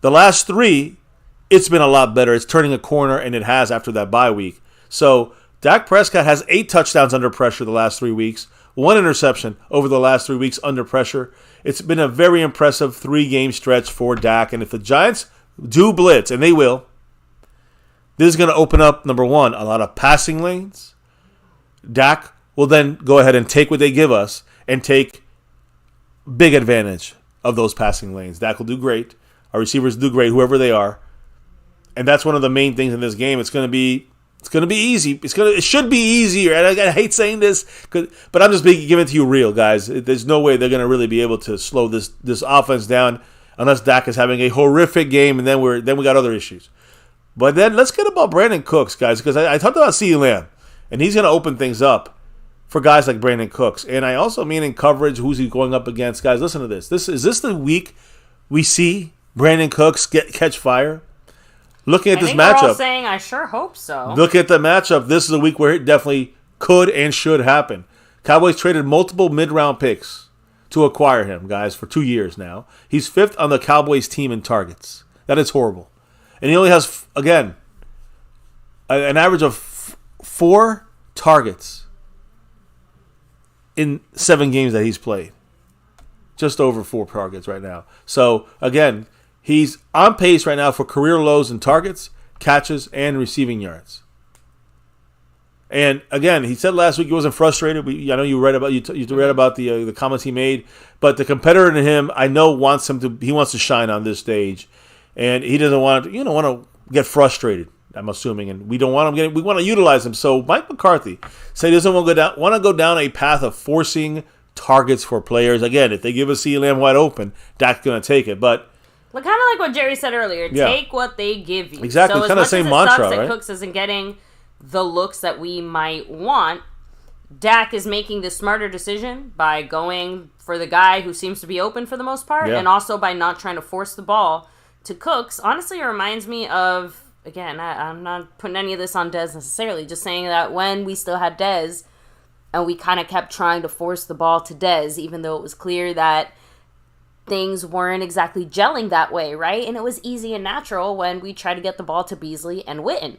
the last 3, it's been a lot better. It's turning a corner, and it has after that bye week. So, Dak Prescott has 8 touchdowns under pressure the last 3 weeks, 1 interception over the last 3 weeks under pressure. It's been a very impressive 3-game stretch for Dak. And if the Giants do blitz, and they will, this is going to open up, number one, a lot of passing lanes. Dak will then go ahead and take what they give us and take big advantage of those passing lanes. Dak will do great. Our receivers do great, whoever they are. And that's one of the main things in this game. It's going to be easy. It should be easier. And I hate saying this, but I'm just giving it to you real, guys. There's no way they're going to really be able to slow this offense down unless Dak is having a horrific game, and then we got other issues. But then let's get about Brandon Cooks, guys, because I talked about CeeDee Lamb, and he's going to open things up for guys like Brandon Cooks. And I also mean in coverage, who's he going up against? Guys, listen to this. Is this the week we see Brandon Cooks catch fire? Looking at this matchup, we're all saying, I sure hope so. Look at the matchup. This is a week where it definitely could and should happen. Cowboys traded multiple mid-round picks to acquire him, guys, for 2 years now. He's 5th on the Cowboys team in targets. That is horrible. And he only has, again, an average of 4 targets in 7 games that he's played. Just over 4 targets right now. So, again, he's on pace right now for career lows in targets, catches, and receiving yards. And again, he said last week he wasn't frustrated. I know you read about the comments he made, but the competitor in him, I know, wants to shine on this stage, and he doesn't want to get frustrated. I'm assuming, and we don't want him we want to utilize him. So Mike McCarthy said he doesn't want to go down a path of forcing targets for players. Again, if they give us CeeDee Lamb wide open, Dak's going to take it, but. Kind of like what Jerry said earlier. Take what they give you. Exactly. So kind of same mantra, right? That Cooks isn't getting the looks that we might want. Dak is making the smarter decision by going for the guy who seems to be open for the most part, and also by not trying to force the ball to Cooks. Honestly, it reminds me of, again, I'm not putting any of this on Dez necessarily, just saying that when we still had Dez, and we kind of kept trying to force the ball to Dez, even though it was clear that things weren't exactly gelling that way, right? And it was easy and natural when we tried to get the ball to Beasley and Witten.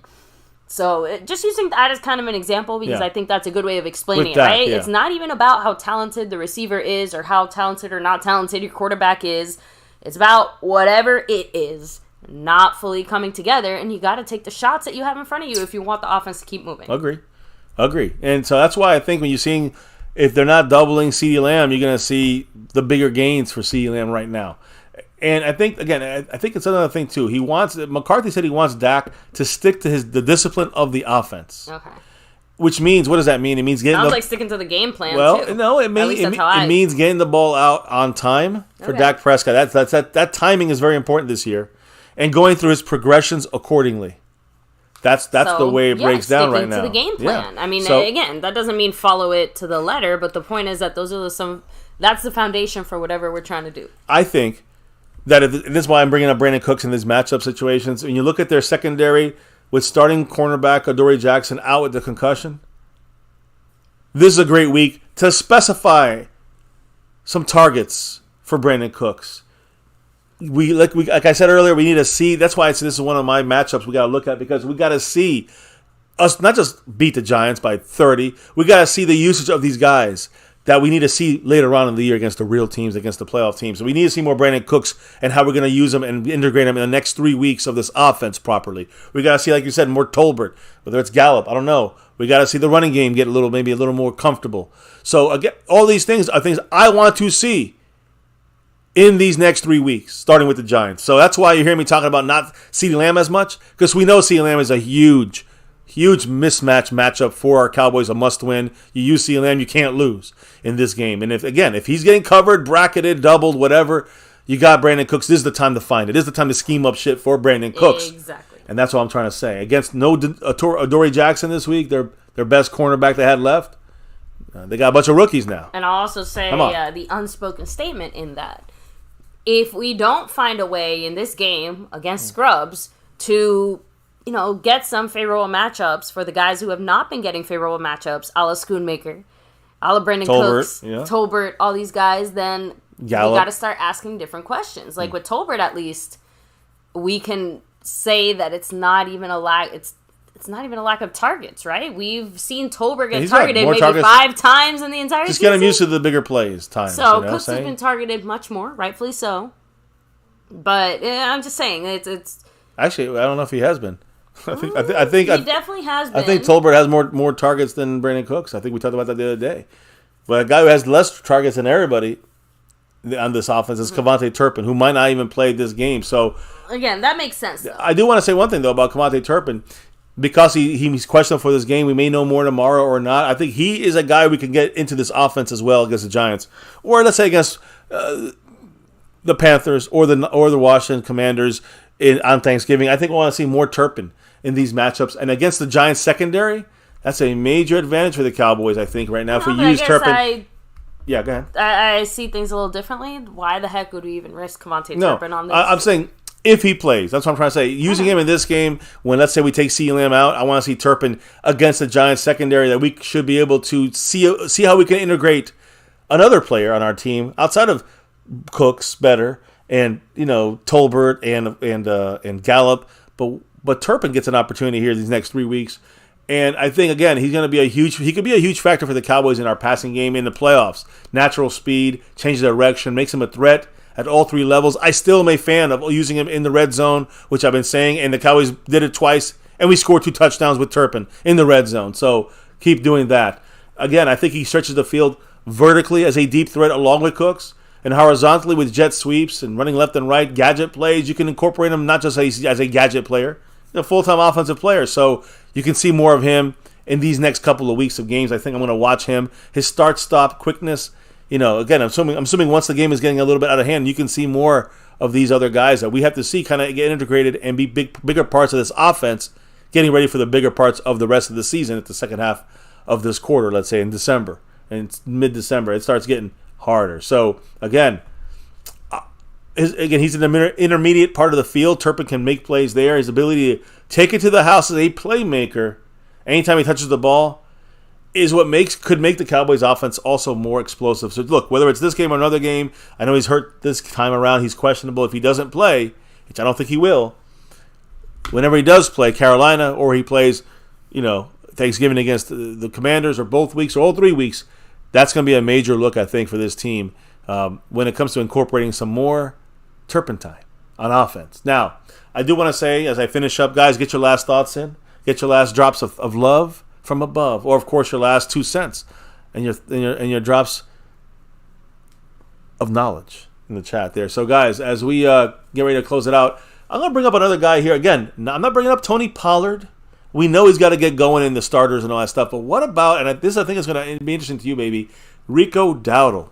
So just using that as kind of an example, because I think that's a good way of explaining it, right? It's not even about how talented the receiver is or how talented or not talented your quarterback is. It's about whatever it is not fully coming together, and you got to take the shots that you have in front of you if you want the offense to keep moving. Agree. And so that's why I think when you're seeing, if they're not doubling CeeDee Lamb, you're going to see the bigger gains for CeeDee Lamb right now. And I think, again, it's another thing, too. McCarthy said he wants Dak to stick to the discipline of the offense. Okay. Which means, what does that mean? It means getting Sounds like sticking to the game plan, too. No, it means getting the ball out on time for Dak Prescott. That timing is very important this year. And going through his progressions accordingly. That's the way it breaks down right now. To the game plan. Yeah. I mean, again, that doesn't mean follow it to the letter, but the point is that that's the foundation for whatever we're trying to do. I think that this is why I'm bringing up Brandon Cooks in these matchup situations. When you look at their secondary with starting cornerback Adoree Jackson out with the concussion, this is a great week to specify some targets for Brandon Cooks. Like I said earlier, we need to see. That's why I said this is one of my matchups we got to look at, because we got to see us not just beat the Giants by 30. We got to see the usage of these guys that we need to see later on in the year against the real teams, against the playoff teams. So we need to see more Brandon Cooks and how we're going to use them and integrate them in the next 3 weeks of this offense properly. We got to see, like you said, more Tolbert, whether it's Gallup, I don't know. We got to see the running game get maybe a little more comfortable. So again, all these things are things I want to see in these next 3 weeks, starting with the Giants. So that's why you hear me talking about not CeeDee Lamb as much, because we know CeeDee Lamb is a huge huge mismatch matchup for our Cowboys, a must-win. You use CeeDee Lamb, you can't lose in this game. And if he's getting covered, bracketed, doubled, whatever, you got Brandon Cooks. This is the time to find it. This is the time to scheme up shit for Brandon Cooks. Exactly. And that's what I'm trying to say. Against no Adoree Jackson this week, their best cornerback they had left, they got a bunch of rookies now. And I'll also say the unspoken statement in that. If we don't find a way in this game against Scrubs to, get some favorable matchups for the guys who have not been getting favorable matchups, a la Schoonmaker, a la Brandon Cooks, Tolbert, all these guys, then Gallup. we got to start asking different questions. Like with Tolbert, at least, we can say that it's not even a lack. It's not even a lack of targets, right? We've seen Tolbert get targeted maybe targets. 5 times in the entire season. Just get him used to the bigger plays times. So Cooks has been targeted much more, rightfully so. But I'm just saying it's. Actually, I don't know if he has been. I think he definitely has been. I think Tolbert has more targets than Brandon Cooks. I think we talked about that the other day. But a guy who has less targets than everybody on this offense is Kevontae Turpin, who might not even play this game. So again, that makes sense, though. I do want to say one thing, though, about Kevontae Turpin. Because he's questionable for this game, we may know more tomorrow or not. I think he is a guy we can get into this offense as well against the Giants. Or let's say against the Panthers or the Washington Commanders on Thanksgiving. I think we want to see more Turpin in these matchups. And against the Giants secondary, that's a major advantage for the Cowboys, I think, right now. If we use Turpin. Yeah, go ahead. I see things a little differently. Why the heck would we even risk Kevontae Turpin on this? I'm saying if he plays. That's what I'm trying to say. Using him in this game, when let's say we take CeeDee Lamb out, I want to see Turpin against the Giants secondary that we should be able to see how we can integrate another player on our team outside of Cooks better and Tolbert and Gallup. But Turpin gets an opportunity here these next 3 weeks. And I think, again, he could be a huge factor for the Cowboys in our passing game in the playoffs. Natural speed, change of direction, makes him a threat at all 3 levels. I still am a fan of using him in the red zone, which I've been saying, and the Cowboys did it twice, and we scored 2 touchdowns with Turpin in the red zone. So keep doing that. Again, I think he stretches the field vertically as a deep threat along with Cooks, and horizontally with jet sweeps and running left and right, gadget plays. You can incorporate him not just as a gadget player, a full-time offensive player. So you can see more of him in these next couple of weeks of games. I think I'm going to watch him. His start-stop quickness. Again, I'm assuming once the game is getting a little bit out of hand, you can see more of these other guys that we have to see kind of get integrated and be bigger parts of this offense, getting ready for the bigger parts of the rest of the season at the second half of this quarter, let's say in December. And it's mid-December. It starts getting harder. So, again, he's an intermediate part of the field. Turpin can make plays there. His ability to take it to the house as a playmaker anytime he touches the ball is what could make the Cowboys offense also more explosive. So look, whether it's this game or another game, I know he's hurt this time around. He's questionable if he doesn't play, which I don't think he will. Whenever he does play Carolina or he plays, Thanksgiving against the Commanders or both weeks or all 3 weeks, that's going to be a major look, I think, for this team when it comes to incorporating some more turpentine on offense. Now, I do want to say, as I finish up, guys, get your last thoughts in. Get your last drops of love from above, or of course your last 2 cents and your drops of knowledge in the chat there. So guys, as we get ready to close it out, I'm going to bring up another guy here. Again, I'm not bringing up Tony Pollard. We know he's got to get going in the starters and all that stuff, but what about, and this I think is going to be interesting to you, baby, Rico Dowdle.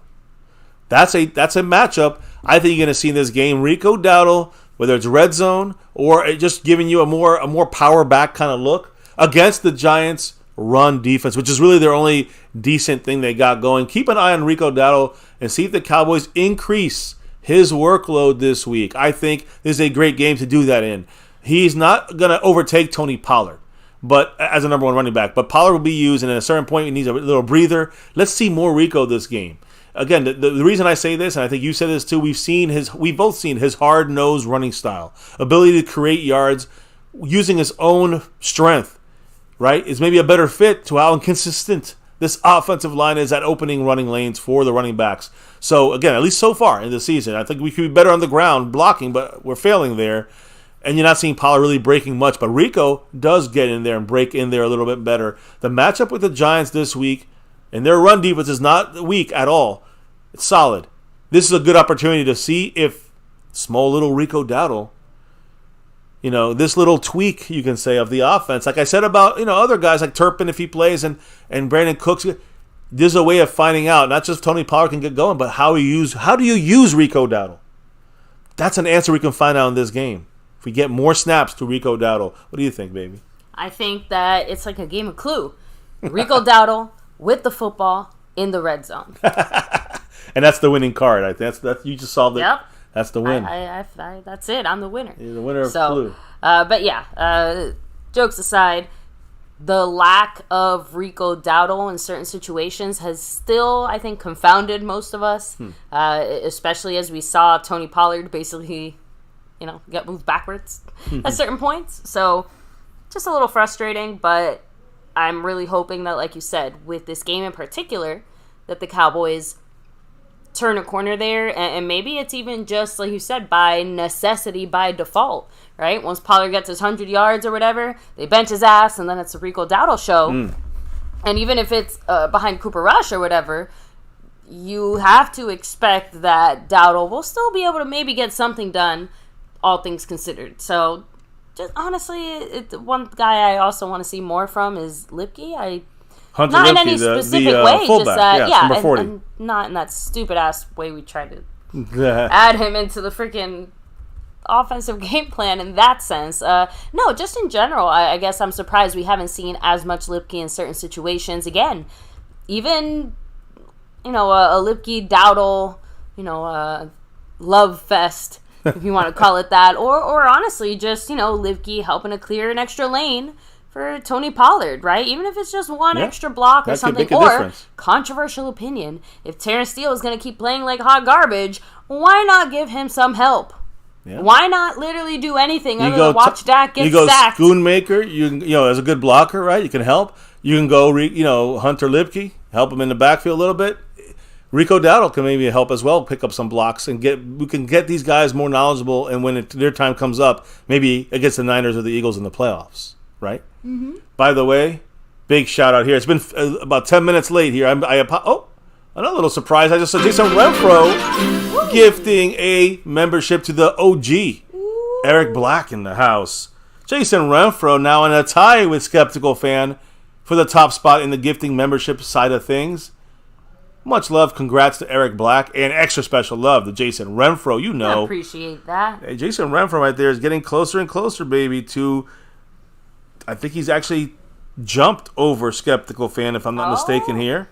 That's a matchup I think you're going to see in this game. Rico Dowdle, whether it's red zone or just giving you a more power back kind of look against the Giants' run defense, which is really their only decent thing they got going. Keep an eye on Rico Dowdle and see if the Cowboys increase his workload this week. I think this is a great game to do that in. He's not going to overtake Tony Pollard, but as a number 1 running back. But Pollard will be used, and at a certain point, he needs a little breather. Let's see more Rico this game. Again, the reason I say this, and I think you said this too, we've both seen his hard-nosed running style, ability to create yards using his own strength. Right, is maybe a better fit to how inconsistent this offensive line is at opening running lanes for the running backs. So, again, at least so far in the season, I think we could be better on the ground blocking, but we're failing there. And you're not seeing Pollard really breaking much, but Rico does get in there and break in there a little bit better. The matchup with the Giants this week, and their run defense is not weak at all. It's solid. This is a good opportunity to see if small little Rico Dowdle this little tweak, you can say, of the offense. Like I said about, other guys like Turpin if he plays and Brandon Cooks. There's a way of finding out, not just Tony Pollard can get going, but how do you use Rico Dowdle? That's an answer we can find out in this game. If we get more snaps to Rico Dowdle. What do you think, baby? I think that it's like a game of Clue. Rico Dowdle with the football in the red zone. And that's the winning card. I think that's you just solved it. Yep. That's the win. That's it. I'm the winner. You're the winner of Clue. But yeah, jokes aside, the lack of Rico Dowdle in certain situations has still, I think, confounded most of us, especially as we saw Tony Pollard basically, get moved backwards at certain points. So just a little frustrating, but I'm really hoping that, like you said, with this game in particular, that the Cowboys turn a corner there, and maybe it's even just, like you said, by necessity, by default, right? Once Pollard gets his 100 yards or whatever, they bench his ass, and then it's a Rico Dowdle show. And even if it's behind Cooper Rush or whatever, you have to expect that Dowdle will still be able to maybe get something done, all things considered. So, just honestly, one guy I also want to see more from is Lipke. Hunter not Lipke, in any specific way, fullback. just number 40. and not in that stupid ass way we tried to add him into the freaking offensive game plan in that sense. No, just in general, I guess I'm surprised we haven't seen as much Lipke in certain situations. Again, even a Lipke Dowdle, love fest, if you want to call it that, or honestly just Lipke helping to clear an extra lane for Tony Pollard, right? Even if it's just one extra block or something. Or, difference. Controversial opinion, if Terrence Steele is going to keep playing like hot garbage, why not give him some help? Yeah. Why not literally do anything other than watch Dak get sacked? You go Schoonmaker, as a good blocker, right? You can help. You can go, Hunter Lipke, help him in the backfield a little bit. Rico Dowdle can maybe help as well, pick up some blocks, and we can get these guys more knowledgeable, and when their time comes up, maybe against the Niners or the Eagles in the playoffs. Right? Mm-hmm. By the way, big shout out here. It's been about 10 minutes late here. Another little surprise. I just saw Jason Renfro gifting a membership to the OG. Eric Black in the house. Jason Renfro now in a tie with Skeptical Fan for the top spot in the gifting membership side of things. Much love. Congrats to Eric Black. And extra special love to Jason Renfro. I appreciate that. Hey, Jason Renfro right there is getting closer and closer, baby, to... I think he's actually jumped over Skeptical Fan, if I'm not mistaken here.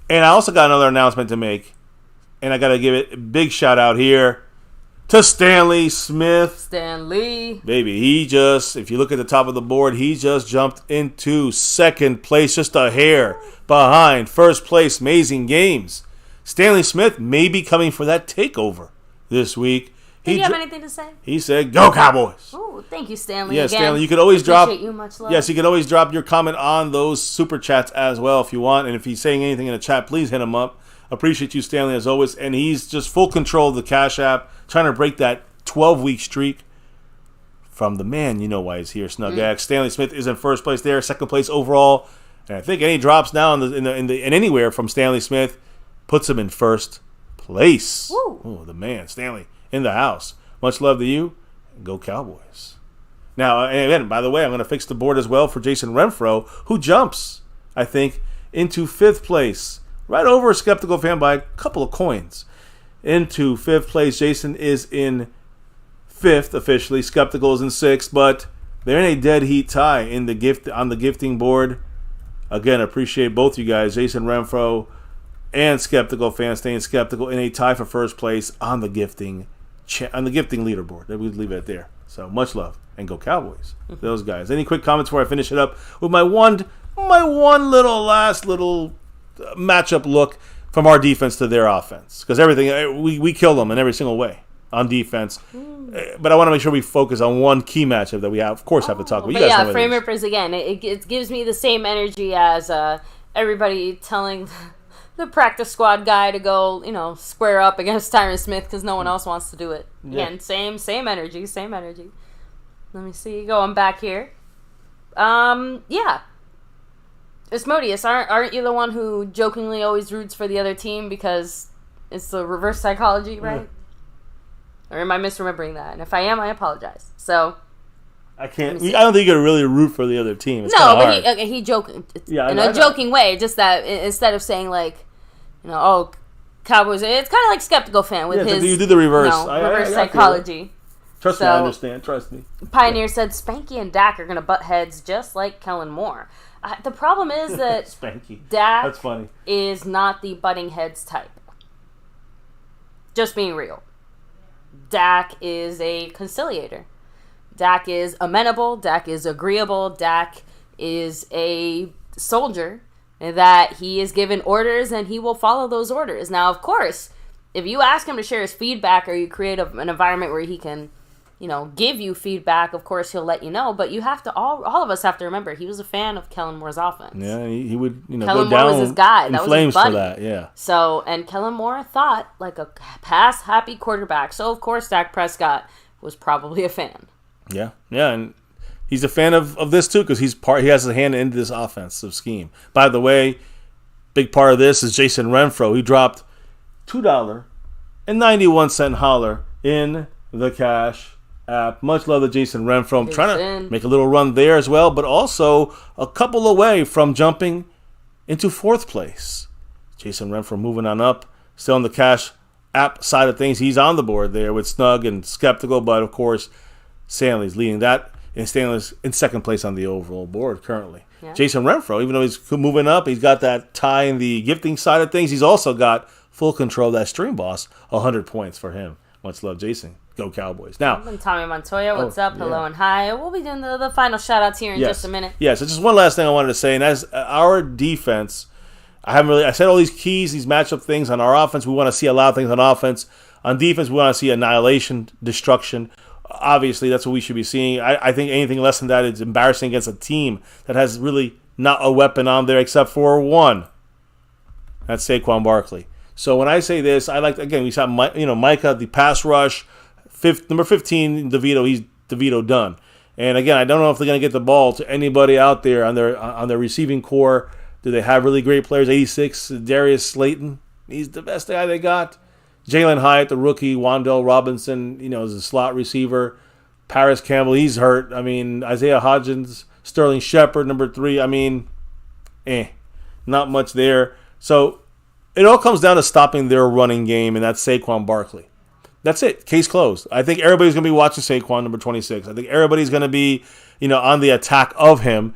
And I also got another announcement to make. And I got to give it a big shout out here to Stanley Smith. Stanley. Baby, if you look at the top of the board, he just jumped into second place, just a hair behind first place. Amazing Games. Stanley Smith may be coming for that takeover this week. Did you have anything to say? He said, "Go Cowboys!" Oh, thank you, Stanley. Yeah, again. Stanley, you could always drop. You much love. Yes, you could always drop your comment on those super chats as well if you want. And if he's saying anything in the chat, please hit him up. Appreciate you, Stanley, as always. And he's just full control of the Cash App, trying to break that 12-week streak from the man. You know why he's here, Snug X. Stanley Smith is in first place there, second place overall. And I think any drops now in anywhere from Stanley Smith puts him in first place. Woo. Oh, the man, Stanley, in the house. Much love to you. Go Cowboys. Now, and again, by the way, I'm going to fix the board as well for Jason Renfro, who jumps, I think, into fifth place. Right over Skeptical Fan by a couple of coins. Into fifth place. Jason is in fifth officially. Skeptical is in sixth, but they're in a dead heat tie on the gifting board. Again, appreciate both you guys, Jason Renfro and Skeptical Fan, staying skeptical in a tie for first place on the gifting leaderboard. We would leave it there. So much love and go Cowboys. Those guys. Any quick comments before I finish it up with my one last little matchup look from our defense to their offense, because everything we kill them in every single way on defense. But I want to make sure we focus on one key matchup that we have. Of course, have to talk about. But yeah, Frame Rippers again. It gives me the same energy as everybody telling the practice squad guy to go, square up against Tyron Smith because no one else wants to do it. Yeah. Again, same energy. Let me see. Going back here. Yeah. Asmodeus, aren't you the one who jokingly always roots for the other team because it's the reverse psychology, right? Or am I misremembering that? And if I am, I apologize. So I can't. I don't think you can really root for the other team. It's no, but hard. he joking in a joking way. Just that instead of saying like, Cowboys. It's kind of like skeptical fan with his. You do the reverse. Reverse psychology. Trust me, I understand. Trust me. Pioneer said Spanky and Dak are going to butt heads just like Kellen Moore. The problem is that Spanky. Dak That's funny. is not the butting heads type. Just being real. Dak is a conciliator. Dak is amenable. Dak is agreeable. Dak is a soldier that he is given orders and he will follow those orders. Now, of course, if you ask him to share his feedback or you create an environment where he can, give you feedback, of course he'll let you know. But you have to all of us have to remember he was a fan of Kellen Moore's offense. Yeah, he would Kellen go Moore down was his guy. in That was flames his for buddy. that. Yeah. So, and Kellen Moore thought like a pass happy quarterback. So of course Dak Prescott was probably a fan. Yeah, and he's a fan of this too because he has a hand into this offensive scheme. By the way, big part of this is Jason Renfro. He dropped $2.91 holler in the Cash app. Much love to Jason Renfro. I'm trying to make a little run there as well, but also a couple away from jumping into fourth place. Jason Renfro moving on up, still on the Cash app side of things. He's on the board there with Snug and Skeptical, but of course Stanley's leading that, and Stanley's in second place on the overall board currently. Yeah. Jason Renfro, even though he's moving up, he's got that tie in the gifting side of things. He's also got full control of that stream boss. 100 points for him. Much love, Jason. Go Cowboys. Now, I'm Tommy Montoya. What's up? Hello and hi. We'll be doing the final shout-outs here in just a minute. Yeah, so just one last thing I wanted to say, and as our defense, I said all these keys, these matchup things on our offense. We want to see a lot of things on offense. On defense, we want to see annihilation, destruction. Obviously, that's what we should be seeing. I think anything less than that is embarrassing against a team that has really not a weapon on there except for one. That's Saquon Barkley. So when I say this, I like, again, we saw Micah, the pass rush, number 15, DeVito. He's DeVito done. And again, I don't know if they're going to get the ball to anybody out there on their receiving core. Do they have really great players? 86, Darius Slayton. He's the best guy they got. Jalen Hyatt, the rookie. Wan'Dale Robinson, is a slot receiver. Paris Campbell, he's hurt. Isaiah Hodgins, Sterling Shepard, number 3. Not much there. So it all comes down to stopping their running game, and that's Saquon Barkley. That's it. Case closed. I think everybody's going to be watching Saquon, number 26. I think everybody's going to be, on the attack of him.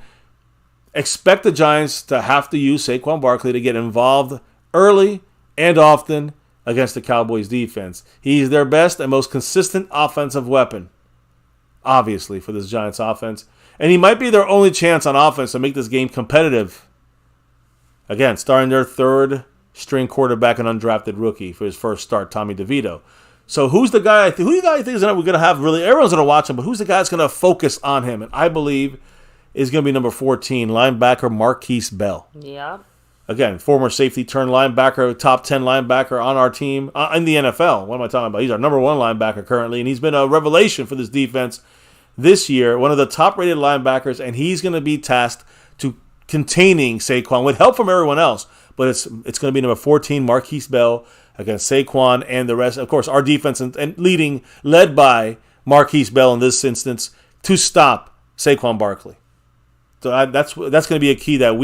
Expect the Giants to have to use Saquon Barkley to get involved early and often against the Cowboys defense. He's their best and most consistent offensive weapon, obviously, for this Giants offense. And he might be their only chance on offense to make this game competitive. Again, starting their third-string quarterback and undrafted rookie for his first start, Tommy DeVito. So who do you guys think we're going to have really? Everyone's going to watch him, but who's the guy that's going to focus on him? And I believe is going to be number 14, linebacker Marquise Bell. Yeah. Again, former safety turned linebacker, top 10 linebacker on our team in the NFL. What am I talking about? He's our number 1 linebacker currently, and he's been a revelation for this defense this year. One of the top-rated linebackers, and he's going to be tasked to containing Saquon with help from everyone else. But it's going to be number 14, Marquise Bell, against Saquon and the rest. Of course, our defense and led by Marquise Bell in this instance to stop Saquon Barkley. So that's going to be a key that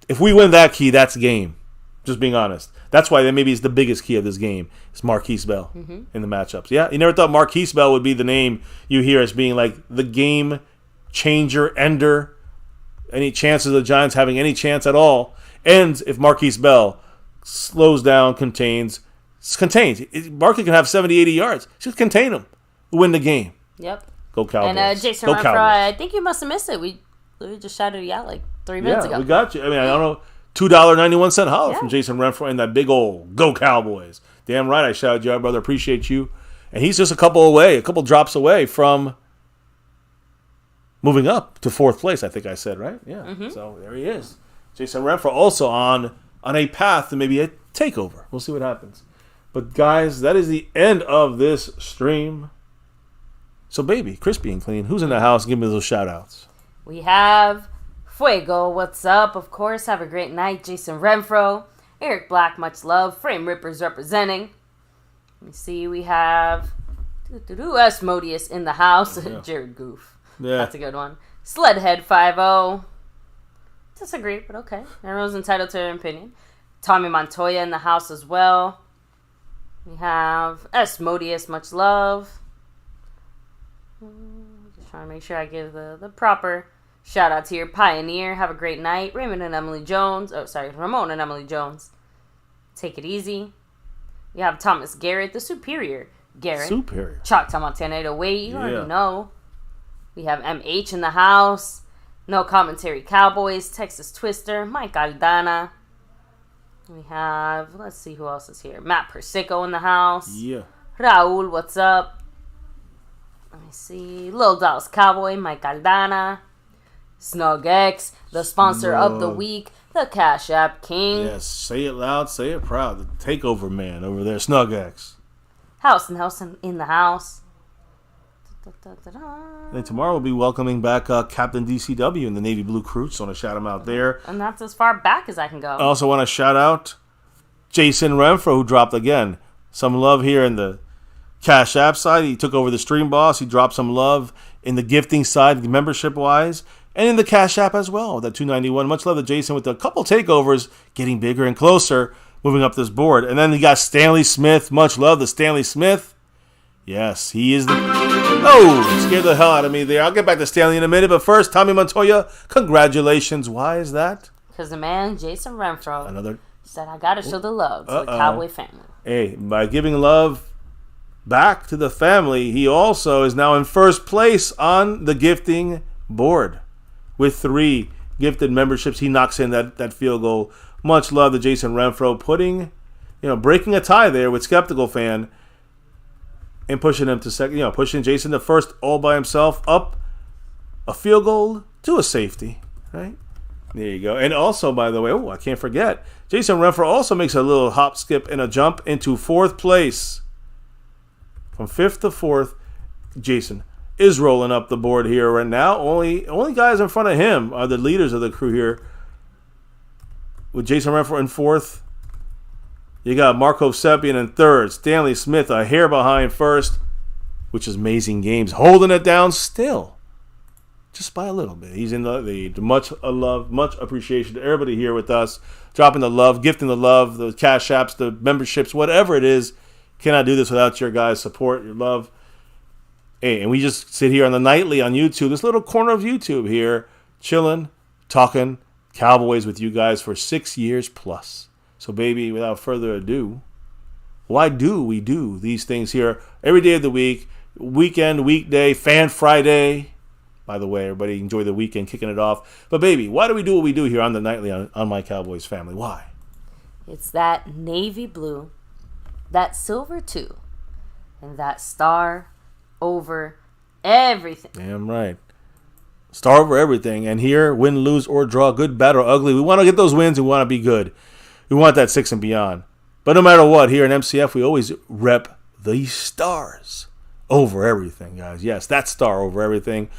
if we win that key, that's game. Just being honest. That's why that maybe is the biggest key of this game. Is Marquise Bell in the matchups. Yeah, you never thought Marquise Bell would be the name you hear as being like the game changer, ender. Any chances of the Giants having any chance at all ends if Marquise Bell slows down, contains. Barkley can have 70, 80 yards. Just contain him. Win the game. Yep. Go Cowboys. And Jason Renfro, I think you must have missed it. We just shouted you out like 3 minutes ago. Yeah, we got you. I don't know. $2.91 holler from Jason Renfro and that big old Go Cowboys. Damn right I shouted you out, brother. Appreciate you. And he's just a couple drops away from moving up to 4th place, I think I said, right? Yeah. Mm-hmm. So there he is. Jason Renfro also on a path to maybe a takeover. We'll see what happens. But guys, that is the end of this stream. So baby, crispy and clean, who's in the house? Give me those shout outs. We have Fuego, what's up? Of course, have a great night. Jason Renfro, Eric Black, much love. Frame Rippers representing. Let me see. We have Asmodeus in the house. Yeah. Jared Goof. Yeah. That's a good one. Sledhead 5-0. Disagree, but okay. Everyone's entitled to their opinion. Tommy Montoya in the house as well. We have Asmodeus, much love. Just trying to make sure I give the proper shout outs here. Pioneer, have a great night. Raymond and Emily Jones. Oh, sorry, Ramon and Emily Jones. Take it easy. We have Thomas Garrett, the Superior Garrett. Superior. Choctaw, Montana 808. You already Yeah. know. We have MH in the house. No Commentary Cowboys. Texas Twister. Mike Aldana. We have, let's see who else is here. Matt Persico in the house. Yeah. Raul, what's up? Let me see. Lil Dallas Cowboy, Mike Aldana. Snug X, the sponsor of the week, the Cash App King. Yes, say it loud, say it proud. The takeover man over there, Snug X. House and House in the house. And tomorrow we'll be welcoming back Captain DCW in the Navy Blue Crew. Just want to shout him out there. And that's as far back as I can go. I also want to shout out Jason Renfro, who dropped again some love here in the Cash App side. He took over the Stream Boss. He dropped some love in the gifting side, membership wise, and in the Cash App as well. That $2.91. Much love to Jason with a couple takeovers, getting bigger and closer, moving up this board. And then you got Stanley Smith. Much love to Stanley Smith. Yes, he is the... Oh, scared the hell out of me there. I'll get back to Stanley in a minute. But first, Tommy Montoya, congratulations. Why is that? Because the man, Jason Renfro, Another... said, I got to show the love to the Cowboy family. Hey, by giving love back to the family, he also is now in first place on the gifting board. With 3 gifted memberships, he knocks in that field goal. Much love to Jason Renfro, breaking a tie there with Skeptical Fan and pushing him to second, pushing Jason to first all by himself, up a field goal to a safety, right? There you go. And also, by the way, I can't forget, Jason Renfro also makes a little hop, skip, and a jump into 4th place. From 5th to 4th, Jason is rolling up the board here right now. Only guys in front of him are the leaders of the crew here. With Jason Renfro in 4th, you got Marco Seppian in 3rd. Stanley Smith a hair behind 1st, which is Amazing Games, holding it down still, just by a little bit. He's in the lead. Much love, much appreciation to everybody here with us, dropping the love, gifting the love, the Cash Apps, the memberships, whatever it is. Cannot do this without your guys' support, your love. Hey, and we just sit here on the nightly on YouTube, this little corner of YouTube here, chilling, talking Cowboys with you guys for 6 years plus. So, baby, without further ado, why do we do these things here every day of the week, weekend, weekday, Fan Friday? By the way, everybody enjoy the weekend, kicking it off. But, baby, why do we do what we do here on the nightly on My Cowboys Family? Why? It's that navy blue, that silver too, and that star over everything. Damn right. Star over everything. And here, win, lose, or draw, good, bad, or ugly, we want to get those wins. We want to be good. We want that 6 and beyond. But no matter what, here in MCF, we always rep the stars over everything, guys. Yes, that star over everything.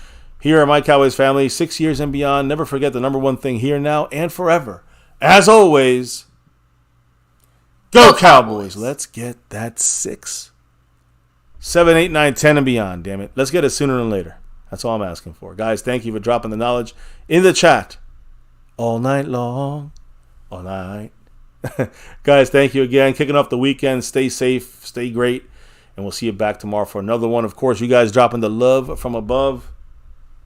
Here at My Cowboys Family, 6 years and beyond. Never forget the number one thing here, now, and forever. As always, go Cowboys. Let's get that 6, 7, 8, 9, 10, and beyond, damn it. Let's get it sooner than later. That's all I'm asking for. Guys, thank you for dropping the knowledge in the chat all night long. All night. Guys, thank you again. Kicking off the weekend. Stay safe. Stay great. And we'll see you back tomorrow for another one. Of course, you guys dropping the love from above.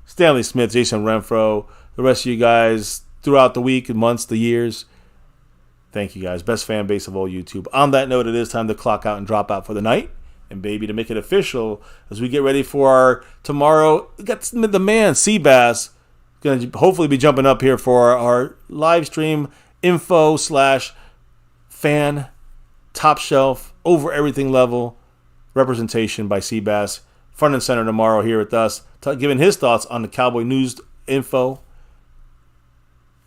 Stanley Smith, Jason Renfro, the rest of you guys throughout the week, months, the years. Thank you guys. Best fan base of all YouTube. On that note, it is time to clock out and drop out for the night. And baby, to make it official, as we get ready for our tomorrow, we got the man, Seabass, going to hopefully be jumping up here for our live stream info / fan top shelf over everything level representation by Seabass, front and center tomorrow here with us, giving his thoughts on the Cowboy news info,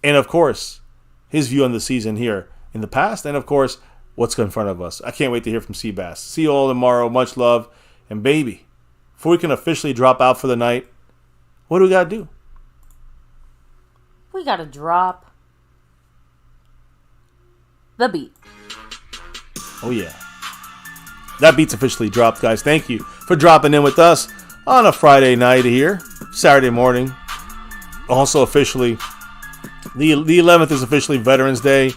and of course his view on the season here in the past, and of course what's in front of us. I can't wait to hear from Seabass. See you all tomorrow. Much love. And baby, before we can officially drop out for the night, what do we got to do? We got to drop the beat. Oh yeah. That beat's officially dropped, guys. Thank you for dropping in with us on a Friday night here, Saturday morning. Also officially, the 11th is officially Veterans Day.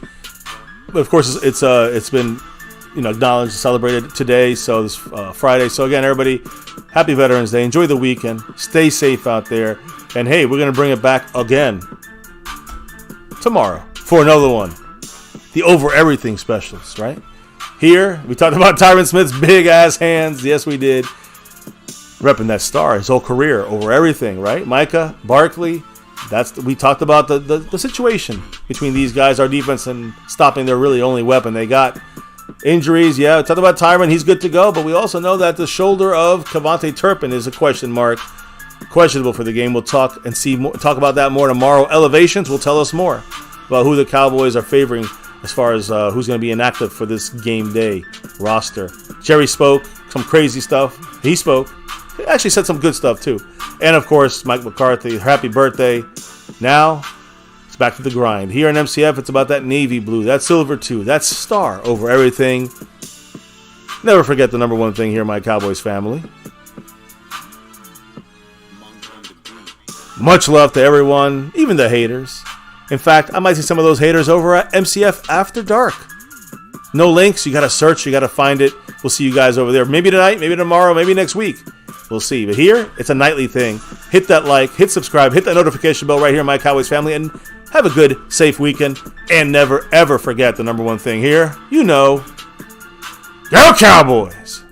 But of course, it's been acknowledged and celebrated today, so this Friday. So again, everybody, happy Veterans Day. Enjoy the weekend. Stay safe out there. And hey, we're going to bring it back again tomorrow for another one. The Over Everything specials, right? Here, we talked about Tyron Smith's big-ass hands. Yes, we did. Repping that star, his whole career, over everything, right? Micah, Barkley. We talked about the situation between these guys, our defense, and stopping their really only weapon they got. Injuries, yeah. We talked about Tyron. He's good to go, but we also know that the shoulder of Turpin is a question mark. Questionable for the game. We'll talk about that more tomorrow. Elevations will tell us more about who the Cowboys are favoring as far as who's going to be inactive for this game day roster. Jerry spoke some crazy stuff. He spoke. He actually said some good stuff too. And of course, Mike McCarthy, happy birthday. Now, it's back to the grind. Here in MCF, it's about that navy blue, that silver too, that star over everything. Never forget the number one thing here, my Cowboys family. Much love to everyone, even the haters. In fact, I might see some of those haters over at MCF After Dark. No links, you gotta search, you gotta find it. We'll see you guys over there. Maybe tonight, maybe tomorrow, maybe next week. We'll see. But here, it's a nightly thing. Hit that like, hit subscribe, hit that notification bell right here, my Cowboys family, and have a good, safe weekend. And never, ever forget the number one thing here. Go Cowboys!